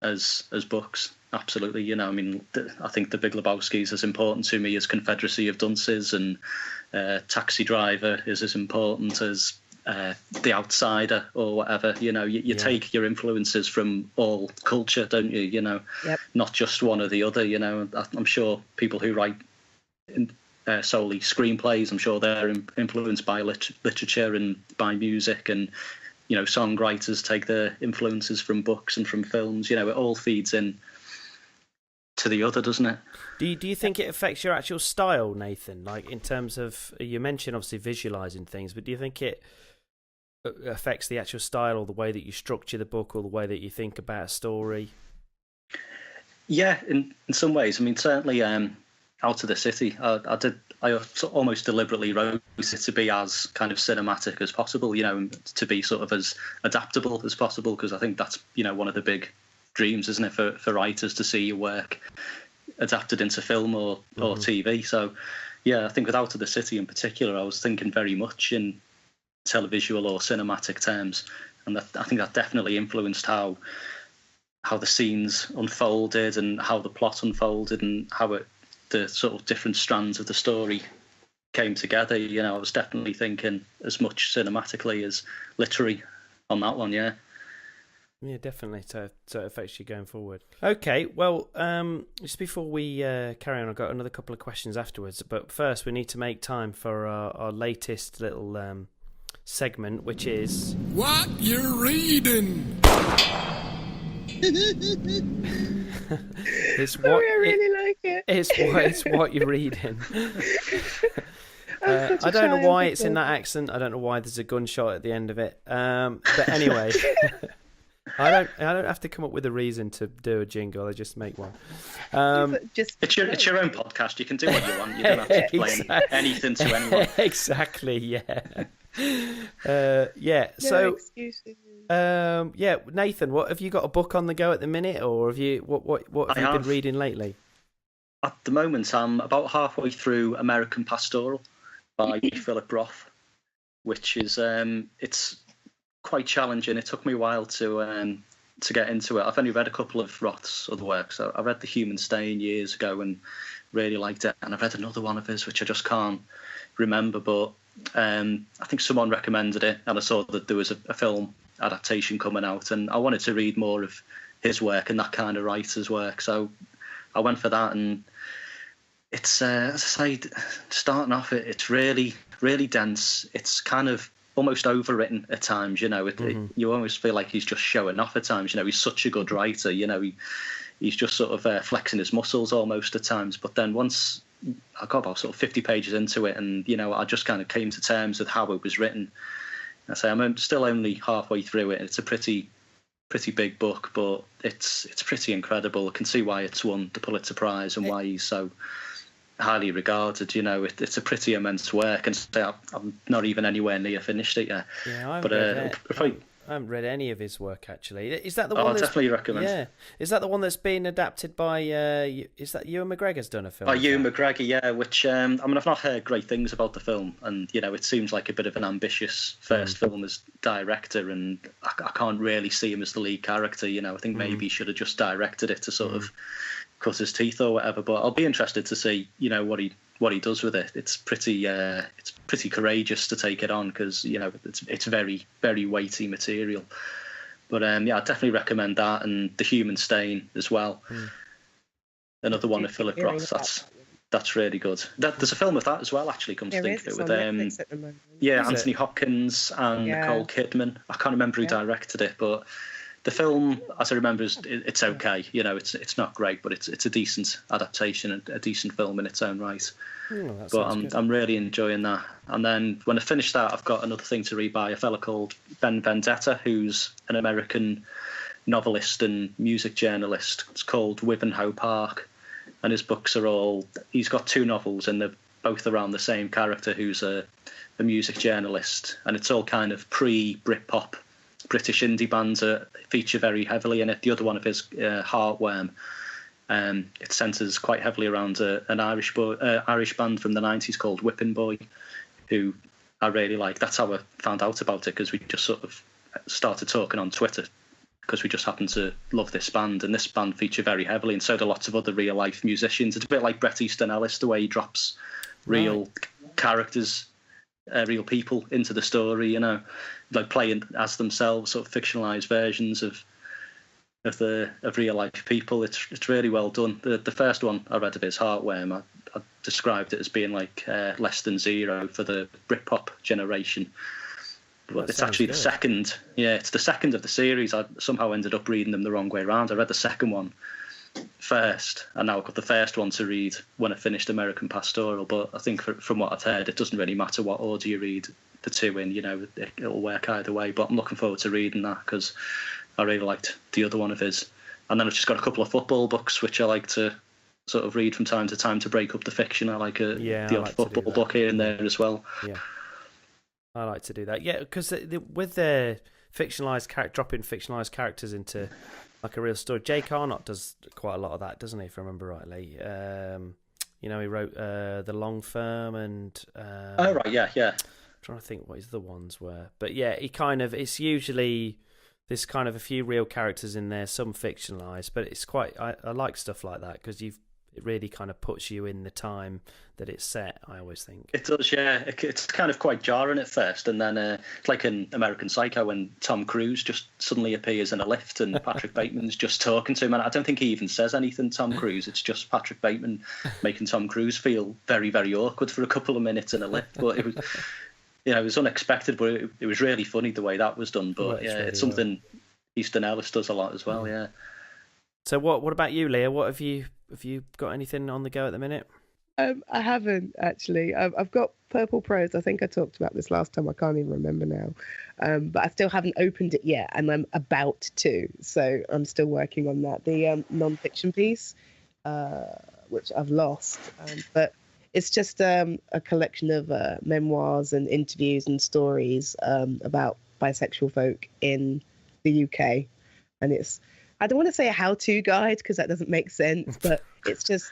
as books. Absolutely, I mean, I think The Big Lebowski is as important to me as Confederacy of Dunces, and Taxi Driver is as important as The Outsider or whatever. You take your influences from all culture, don't you? Yep. Not just one or the other. I'm sure people who write solely screenplays, I'm sure they're influenced by literature and by music, and songwriters take their influences from books and from films. It all feeds in to the other, doesn't it? Do you think it affects your actual style, Nathan? Like, in terms of, you mentioned obviously visualizing things, but do you think it affects the actual style, or the way that you structure the book, or the way that you think about a story? Yeah, in some ways. I mean, certainly Out of the City, I almost deliberately wrote it to be as kind of cinematic as possible, to be sort of as adaptable as possible, because I think that's, one of the big dreams, isn't it, for writers, to see your work adapted into film or TV. So yeah, I think with Out of the City in particular, I was thinking very much in televisual or cinematic terms, and I think that definitely influenced how the scenes unfolded and how the plot unfolded and how the sort of different strands of the story came together. I was definitely thinking as much cinematically as literary on that one. Yeah, definitely. So it affects you going forward. Okay, well, just before we carry on, I've got another couple of questions afterwards, but first we need to make time for our latest little segment, which is What You're Reading. I really like it. It's what you're reading. I don't know why it's in that accent. I don't know why there's a gunshot at the end of it. But anyway, I don't have to come up with a reason to do a jingle. I just make one. It's your own podcast. You can do what you want. You don't have to explain anything to anyone. Exactly. Yeah. So excuses. Nathan, what have you got a book on the go at the minute, or have you what have you been reading lately? At the moment, I'm about halfway through American Pastoral by Philip Roth, which is it's quite challenging. It took me a while to get into it. I've only read a couple of Roth's other works. I read The Human Stain years ago and really liked it, and I've read another one of his which I just can't remember, but I think someone recommended it, and I saw that there was a film adaptation coming out, and I wanted to read more of his work and that kind of writer's work, so I went for that. And it's as I say, starting off, it's really, really dense. It's kind of almost overwritten at times. You almost feel like he's just showing off at times. He's such a good writer. He's just sort of flexing his muscles almost at times. But then once I got about sort of 50 pages into it, and I just kind of came to terms with how it was written. I say I'm still only halfway through it. It's a pretty big book, but it's pretty incredible. I can see why it's won the Pulitzer Prize and why he's so highly regarded. It's a pretty immense work, and I'm not even anywhere near finished it yet. Yeah, I haven't read any of his work, actually. Is that the one? I definitely recommend. Yeah, is that the one that's been adapted by? Is that Ewan McGregor's done a film? By Ewan McGregor, yeah. Which I've not heard great things about the film, and it seems like a bit of an ambitious first film as director, and I can't really see him as the lead character. I think maybe he should have just directed it to sort of cut his teeth or whatever. But I'll be interested to see, what he does with it. It's pretty courageous to take it on, because it's very, very weighty material. But I definitely recommend that, and The Human Stain as well. Another one of Philip Roth. That's really good. There's a film of that as well, actually, come to think of it, with Anthony Hopkins and Nicole Kidman. I can't remember who directed it, but The film, as I remember, it's okay. You know, it's not great, but it's a decent adaptation, a decent film in its own right. But I'm really enjoying that. And then when I finish that, I've got another thing to read by a fella called Ben Vendetta, who's an American novelist and music journalist. It's called Wivenhoe Park, and his books are all. He's got 2 novels, and they're both around the same character, who's a music journalist, and it's all kind of pre-Britpop British indie bands feature very heavily in it. The other one of his, Heartworm, it centres quite heavily around an Irish band from the 90s called Whipping Boy, who I really like. That's how I found out about it, because we just sort of started talking on Twitter, because we just happen to love this band, and this band feature very heavily, and so do lots of other real life musicians. It's a bit like Bret Easton Ellis, the way he drops real characters, real people into the story, you know, like playing as themselves, sort of fictionalized versions of real life people. It's really well done. The first one I read of his, Heartworm, I described it as being like less than zero for the Britpop generation. But it's actually the second. Yeah, it's the second of the series. I somehow ended up reading them the wrong way around. I read the second one first, and now I've got the first one to read when I finished American Pastoral. But I think from what I've heard, it doesn't really matter what order you read the 2 in. You know, it'll work either way. But I'm looking forward to reading that, because I really liked the other one of his. And then I've just got a couple of football books which I like to sort of read from time to time to break up the fiction. I like the odd football book here and there as well. Yeah, I like to do that. Yeah, because with their dropping fictionalized characters into like a real story, Jake Arnott does quite a lot of that, doesn't he? If I remember rightly. You know, he wrote The Long Firm and. Oh right, yeah. I'm trying to think what his other ones were, but yeah, it's usually. There's kind of a few real characters in there, some fictionalized, but it's quite. I like stuff like that, because it really kind of puts you in the time that it's set. I always think it does. Yeah, it's kind of quite jarring at first, and then it's like in American Psycho when Tom Cruise just suddenly appears in a lift and Patrick Bateman's just talking to him, and I don't think he even says anything. Tom Cruise. It's just Patrick Bateman making Tom Cruise feel very, very awkward for a couple of minutes in a lift, but it was. You know, it was unexpected, but it was really funny the way that was done. But yeah, it's something Easton Ellis does a lot as well. Yeah. So what about you, Leah? What have you got anything on the go at the minute? I haven't actually. I've got Purple Prose. I think I talked about this last time. I can't even remember now. But I still haven't opened it yet, and I'm about to. So I'm still working on that. The non-fiction piece, which I've lost, but. It's just a collection of memoirs and interviews and stories about bisexual folk in the UK. And I don't want to say a how-to guide, because that doesn't make sense, but it's just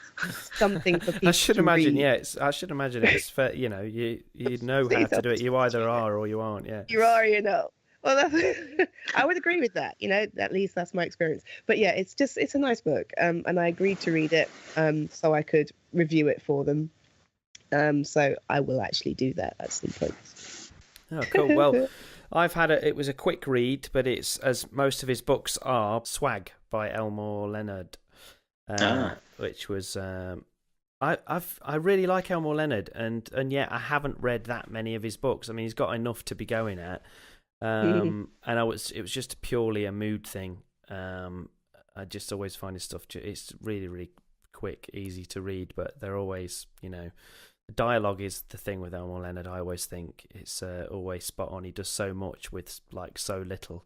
something for people I should imagine, read. I should imagine it's fair, you know, you know how to do it. You either are or you aren't, yeah. You are, you know. Well, I would agree with that. You know, at least that's my experience. But yeah, it's a nice book. And I agreed to read it so I could review it for them. So I will actually do that at some point. Oh, cool. Well, it was a quick read, but it's, as most of his books are, Swag by Elmore Leonard, which was, I really like Elmore Leonard, and yet I haven't read that many of his books. I mean, he's got enough to be going at, and it was just purely a mood thing. I just always find his stuff, it's really, really quick, easy to read, but they're always, you know, dialogue is the thing with Elmore Leonard. I always think it's always spot on. He does so much with like so little.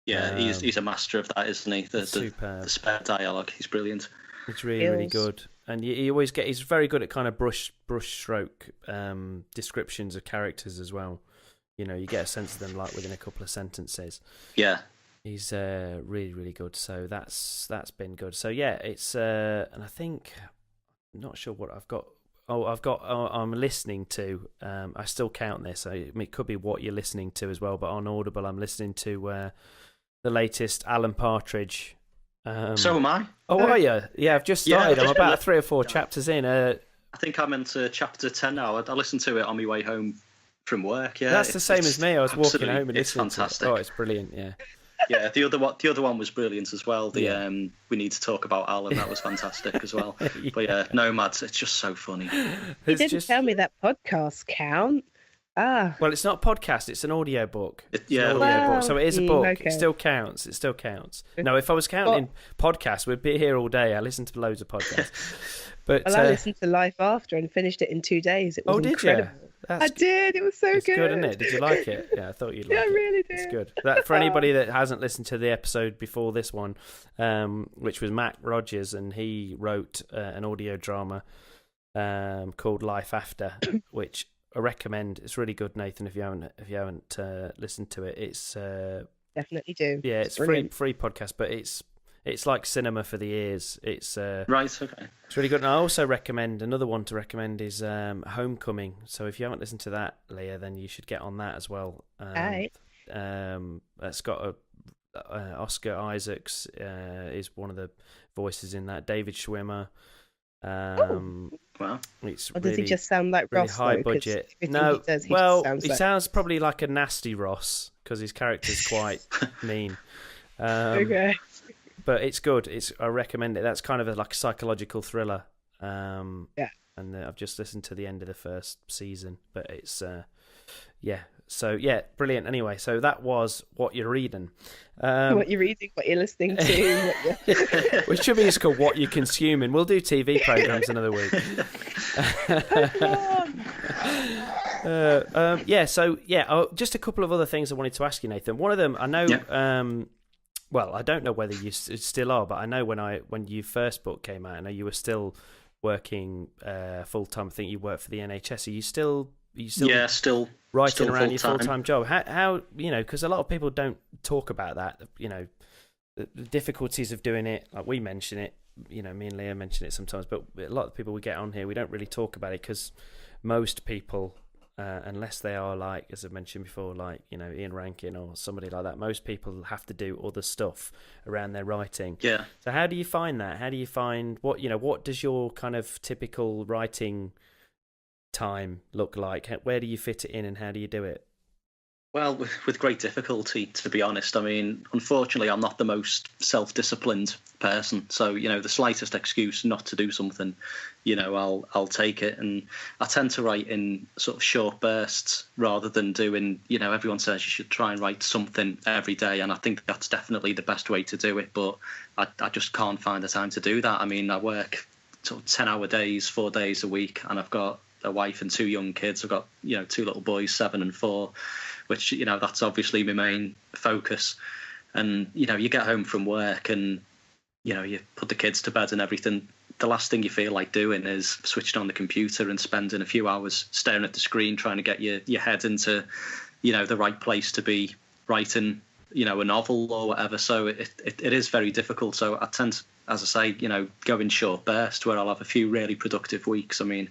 Yeah, he's a master of that, isn't he? The spare dialogue, he's brilliant. It's really, really good, and you always he's very good at kind of brush stroke descriptions of characters as well. You know, you get a sense of them like within a couple of sentences. Yeah, he's really, really good. So that's been good. So yeah, it's and I think I'm not sure what I've got. I'm listening to. I still count this. It could be what you're listening to as well. But on Audible, I'm listening to the latest Alan Partridge. So am I. Oh, are you? Yeah, I've just started. I'm about 3 or 4 chapters in. I think I'm into chapter 10 now. I listened to it on my way home from work. Yeah, that's the same as me. I was walking home and it's fantastic. Oh, it's brilliant. Yeah. Yeah, the other one was brilliant as well. We need to talk about Alan. That was fantastic as well. Yeah. But yeah, Nomads, it's just so funny. You didn't tell me that podcasts count. Well, it's not a podcast, it's an audio book. Yeah. Book. So it is a book. Okay. It still counts. No, if I was counting podcasts, we'd be here all day. I listen to loads of podcasts. But Well, I listened to Life After and finished it in 2 days. It was incredible. Did you? I did. It was so It's good. good, isn't it? Did you like it? Yeah, I thought you'd like Yeah, I it. really did. It's good. That, for anybody that hasn't listened to the episode before this one, which was Matt Rogers, and he wrote an audio drama called Life After, which I recommend. It's really good, Nathan. If you haven't listened to it, it's Definitely do. yeah, it's brilliant. free podcast, but it's like cinema for the ears. It's Right. Okay. it's really good. And I also recommend another one to recommend is Homecoming. So if you haven't listened to that, Leah, then you should get on that as well. Right. It's got Oscar Isaacs is one of the voices in that. David Schwimmer. Wow. It's Or does really, he just sound like really Ross? high though? 'Cause budget. everything No, he does, well, just sounds he like... sounds probably like a nasty Ross because his character's quite mean. Okay. But it's good. I recommend it. That's kind of like a psychological thriller. Yeah. And I've just listened to the end of the first season, but it's yeah. So yeah, brilliant. Anyway, so that was What You're Reading. What you're reading, what you're listening to. Which should be just called What You're Consuming. We'll do TV programs another week. Just a couple of other things I wanted to ask you, Nathan. One of them, I know. Yeah. Well, I don't know whether you still are, but I know when your first book came out, I know you were still working full time. I think you worked for the NHS. Are you still Still writing still around your full-time. full-time job? How because a lot of people don't talk about that. The difficulties of doing it. Like we mention it. Me and Leah mention it sometimes, but a lot of people we get on here, we don't really talk about it because most people, unless they are like, as I mentioned before, like Ian Rankin or somebody like that, most people have to do other stuff around their writing. Yeah. So how do you find that? How do you find what does your kind of typical writing time look like? Where do you fit it in, and how do you do it? Well, with great difficulty, to be honest. I mean, unfortunately, I'm not the most self-disciplined person. So, the slightest excuse not to do something, I'll take it. And I tend to write in sort of short bursts rather than doing, everyone says you should try and write something every day. And I think that's definitely the best way to do it. But I just can't find the time to do that. I mean, I work sort of 10-hour days, 4 days a week, and I've got a wife and 2 young kids. I've got, 2 little boys, 7 and 4. Which, that's obviously my main focus. And, you get home from work and, you put the kids to bed and everything. The last thing you feel like doing is switching on the computer and spending a few hours staring at the screen trying to get your head into, the right place to be writing, a novel or whatever. So it is very difficult. So I tend to, as I say, go in short bursts where I'll have a few really productive weeks. I mean,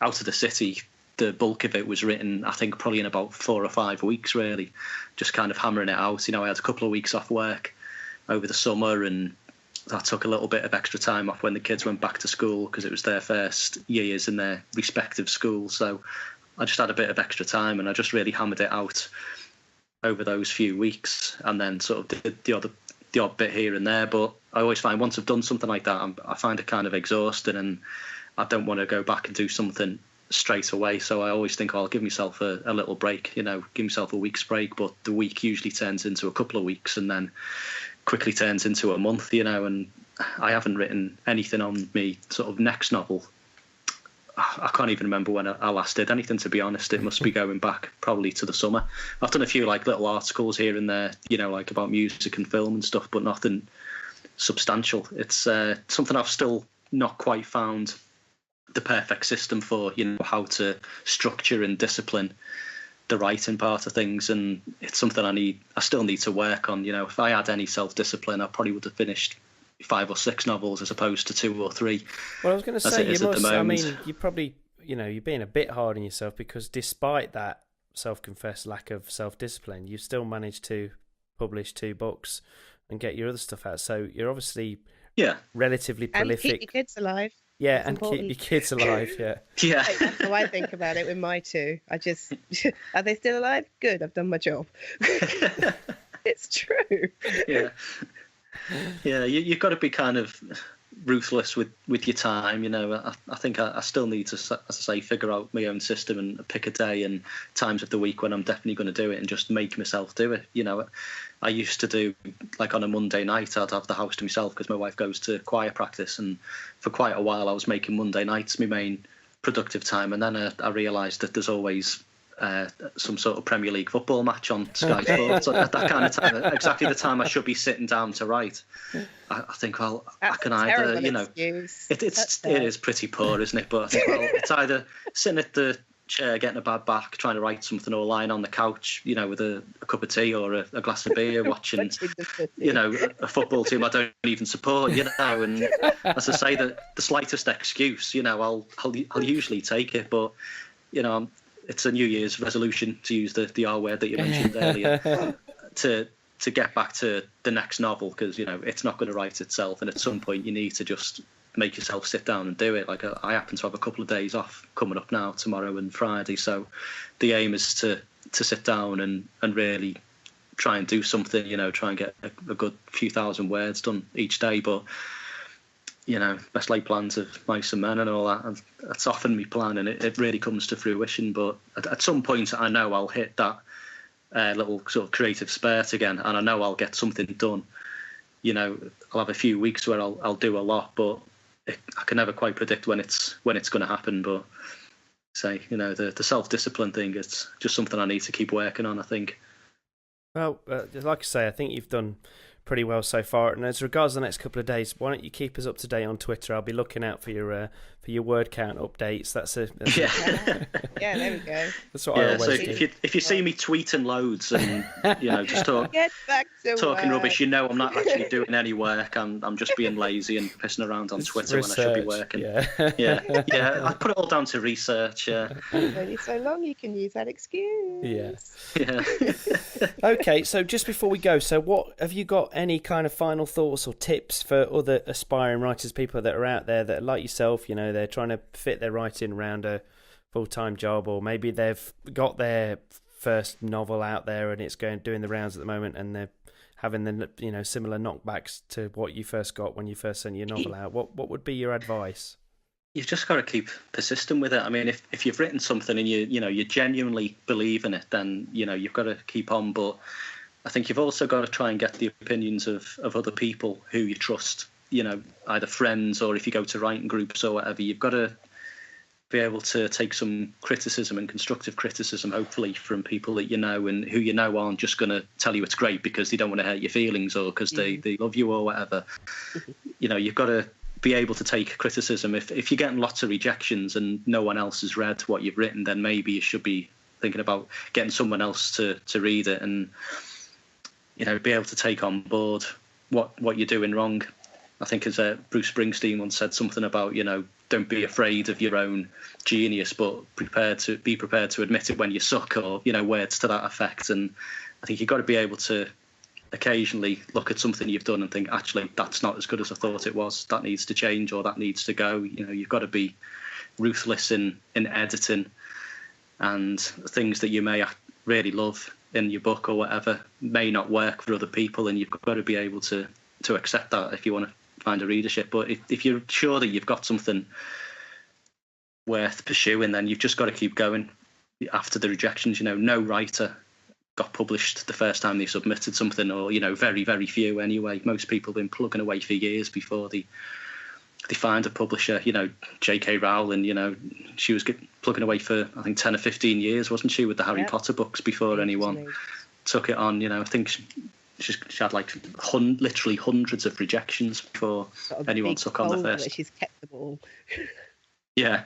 Out of the City, the bulk of it was written, I think, probably in about 4 or 5 weeks, really, just kind of hammering it out. I had a couple of weeks off work over the summer, and I took a little bit of extra time off when the kids went back to school because it was their first years in their respective schools. So I just had a bit of extra time, and I just really hammered it out over those few weeks, and then sort of did the odd bit here and there. But I always find once I've done something like that, I find it kind of exhausting, and I don't want to go back and do something straight away. So I always think, I'll give myself a little break, give myself a week's break. But the week usually turns into a couple of weeks, and then quickly turns into a month, and I haven't written anything on me sort of next novel. I can't even remember when I last did anything, to be honest. It must be going back probably to the summer. I've done a few like little articles here and there, like about music and film and stuff, but nothing substantial. It's something I've still not quite found the perfect system for, how to structure and discipline the writing part of things. And it's something I still need to work on. If I had any self-discipline, I probably would have finished 5 or 6 novels as opposed to 2 or 3. Well, I was going to say, you must, I mean, you probably, you're being a bit hard on yourself, because despite that self-confessed lack of self-discipline, you've still managed to publish 2 books and get your other stuff out. So you're obviously relatively prolific. And keep your kids alive. Yeah, That's and important. keep your kids alive, yeah. Yeah. That's how I think about it with my 2. I just, are they still alive? Good, I've done my job. It's true. Yeah. Yeah, you've got to be kind of ruthless with your time. I think I still need to, as I say, figure out my own system and pick a day and times of the week when I'm definitely going to do it and just make myself do it. I used to do, like, on a Monday night, I'd have the house to myself because my wife goes to choir practice, and for quite a while I was making Monday nights my main productive time, and then I realised that there's always some sort of Premier League football match on Sky Sports at that kind of time, exactly the time I should be sitting down to write. I think, well, That's I can a either, terrible excuse. it is pretty poor, isn't it? But I think, well, it's either sitting at the chair getting a bad back trying to write something, or lying on the couch, with a cup of tea or a glass of beer watching a football team I don't even support, and as I say, the slightest excuse, I'll usually take it. But it's a New Year's resolution, to use the R word that you mentioned earlier, to get back to the next novel, because it's not going to write itself, and at some point you need to just make yourself sit down and do it. Like, I happen to have a couple of days off coming up now, tomorrow and Friday, so the aim is to sit down and really try and do something, try and get a good few thousand words done each day. But best laid plans of mice and men and all that, and that's often my plan, and it really comes to fruition. But at some point I know I'll hit that little sort of creative spurt again, and I know I'll get something done. I'll have a few weeks where I'll do a lot, but I can never quite predict when it's going to happen. But the self-discipline thing, it's just something I need to keep working on, I think. Well, like I say, I think you've done pretty well so far. And as regards the next couple of days, why don't you keep us up to date on Twitter? I'll be looking out for your word count updates. That's yeah, there we go. That's what I always do. So if you see me tweeting loads and just talking rubbish, I'm not actually doing any work. I'm just being lazy and pissing around on Twitter when I should be working. Yeah. I put it all down to research. Yeah. Only so long you can use that excuse. Yeah. Okay, so just before we go, so what have you got? Any kind of final thoughts or tips for other aspiring writers, people that are out there that are like yourself, they're trying to fit their writing around a full-time job, or maybe they've got their first novel out there and it's doing the rounds at the moment, and they're having the similar knockbacks to what you first got when you first sent your novel out? What would be your advice? You've just got to keep persistent with it. I mean, if you've written something and you genuinely believe in it, then you've got to keep on. But I think you've also got to try and get the opinions of other people who you trust, either friends, or if you go to writing groups or whatever, you've got to be able to take some criticism and constructive criticism, hopefully, from people that and who aren't just going to tell you it's great because they don't want to hurt your feelings or because they love you or whatever. You've got to be able to take criticism. If you're getting lots of rejections and no one else has read what you've written, then maybe you should be thinking about getting someone else to read it and be able to take on board what you're doing wrong. I think as Bruce Springsteen once said something about, don't be afraid of your own genius, but be prepared to admit it when you suck, or, words to that effect. And I think you've got to be able to occasionally look at something you've done and think, actually, that's not as good as I thought it was. That needs to change, or that needs to go. You've got to be ruthless in editing, and things that you may really love in your book or whatever may not work for other people, and you've got to be able to accept that if you want to find a readership. But if you're sure that you've got something worth pursuing, then you've just got to keep going after the rejections. No writer got published the first time they submitted something, or very, very few anyway. Most people have been plugging away for years before they find a publisher. J.K. Rowling, she was plugging away for, I think, 10 or 15 years, wasn't she, with the Harry Potter books before anyone took it on. I think she had like literally hundreds of rejections before anyone took on the first. She's kept them all. Yeah.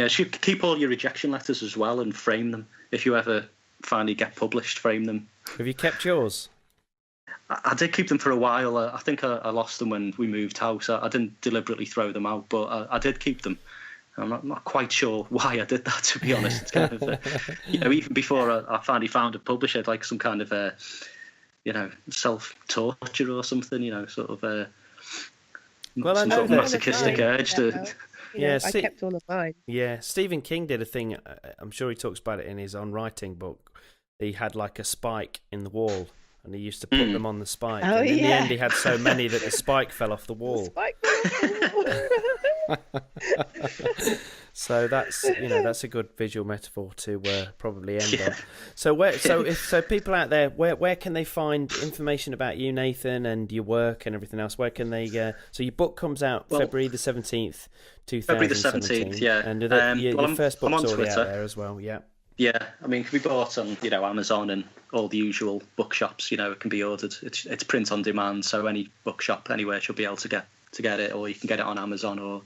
She keep all your rejection letters as well and frame them. If you ever finally get published, frame them. Have you kept yours? I did keep them for a while. I think I lost them when we moved house. I didn't deliberately throw them out, but I did keep them. I'm not quite sure why I did that, to be honest. It's kind of, even before I finally found a publisher, like some kind of, self-torture or something, sort of some sort of masochistic urge to... I kept all of mine. Yeah, Stephen King did a thing, I'm sure he talks about it in his On Writing book. He had like a spike in the wall and he used to put them on the spike. Oh, and in the yeah. end, he had so many that the spike fell off the wall. Spike fell off the wall. So that's a good visual metaphor to probably end on. So people out there, where can they find information about you, Nathan, and your work and everything else? Where can they? So your book comes out February the 17th, 2017. February the 17th, yeah. And your first book's already Twitter. out there as well, yeah. Yeah, I mean, it can be bought on Amazon and all the usual bookshops. It can be ordered. It's print on demand, so any bookshop anywhere should be able to get it, or you can get it on Amazon or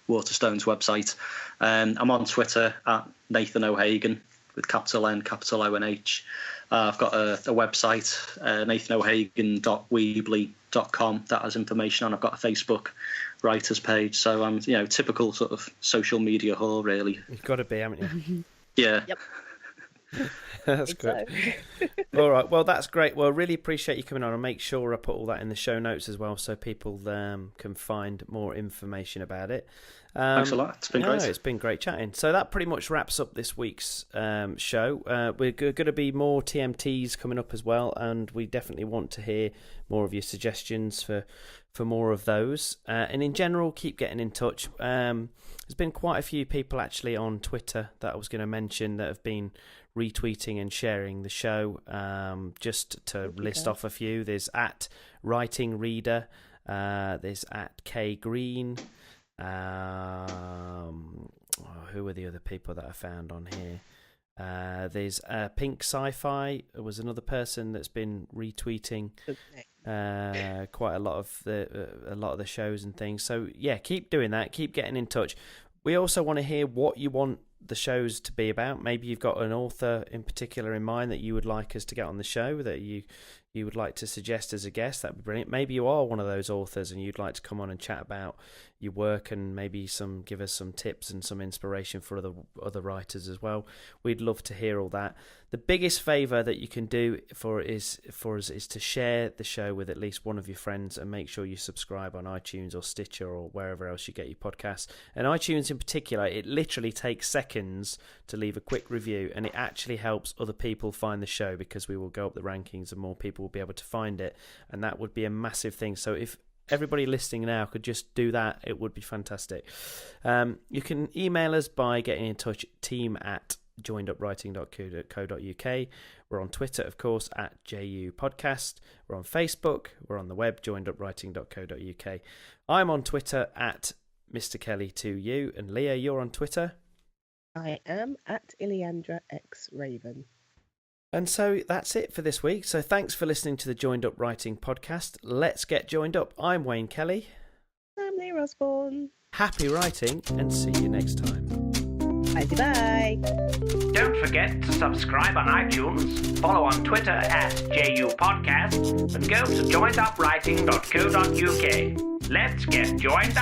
Waterstone's website. I'm on Twitter at Nathan O'Hagan with capital N, capital O and H. I've got a website, nathanohagan.weebly.com, that has information on. I've got a Facebook writers page, so I'm typical sort of social media whore, really. You've got to be, haven't you? Yeah. Yep. That's good. All right, well, that's great. Well, really appreciate you coming on. I'll make sure I put all that in the show notes as well, so people can find more information about it. Thanks a lot. It's been great. It's been great chatting. So that pretty much wraps up this week's show. We're going to be more TMTs coming up as well, and we definitely want to hear more of your suggestions for more of those. And in general, keep getting in touch. There's been quite a few people actually on Twitter that I was going to mention that have been retweeting and sharing the show. Just to list off a few, there's at Writing Reader, there's at K Green. Who are the other people that I found on here? There's Pink Sci-Fi was another person that's been retweeting quite a lot of the shows and things. So yeah, keep doing that. Keep getting in touch. We also want to hear what you want the shows to be about. Maybe you've got an author in particular in mind that you would like us to get on the show, that you would like to suggest as a guest. That'd be brilliant. Maybe you are one of those authors and you'd like to come on and chat about your work and maybe give us some tips and some inspiration for other writers as well. We'd love to hear all that. The biggest favour that you can do for us is to share the show with at least one of your friends, and make sure you subscribe on iTunes or Stitcher or wherever else you get your podcasts. And iTunes in particular, it literally takes seconds to leave a quick review, and it actually helps other people find the show, because we will go up the rankings and more people will be able to find it, and that would be a massive thing. So if everybody listening now could just do that, it would be fantastic. You can email us by getting in touch, team@joinedupwriting.co.uk. We're on Twitter, of course, at JU Podcast. We're on Facebook. We're on the web, joinedupwriting.co.uk. I'm on Twitter at Mr. Kelly2U. And Leah, you're on Twitter? I am at Ileandra X Raven. And so that's it for this week. So thanks for listening to the Joined Up Writing podcast. Let's get joined up. I'm Wayne Kelly. I'm Leah Osborne. Happy writing, and see you next time. Bye. Don't forget to subscribe on iTunes, follow on Twitter at JU Podcast, and go to joinedupwriting.co.uk. Let's get joined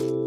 up!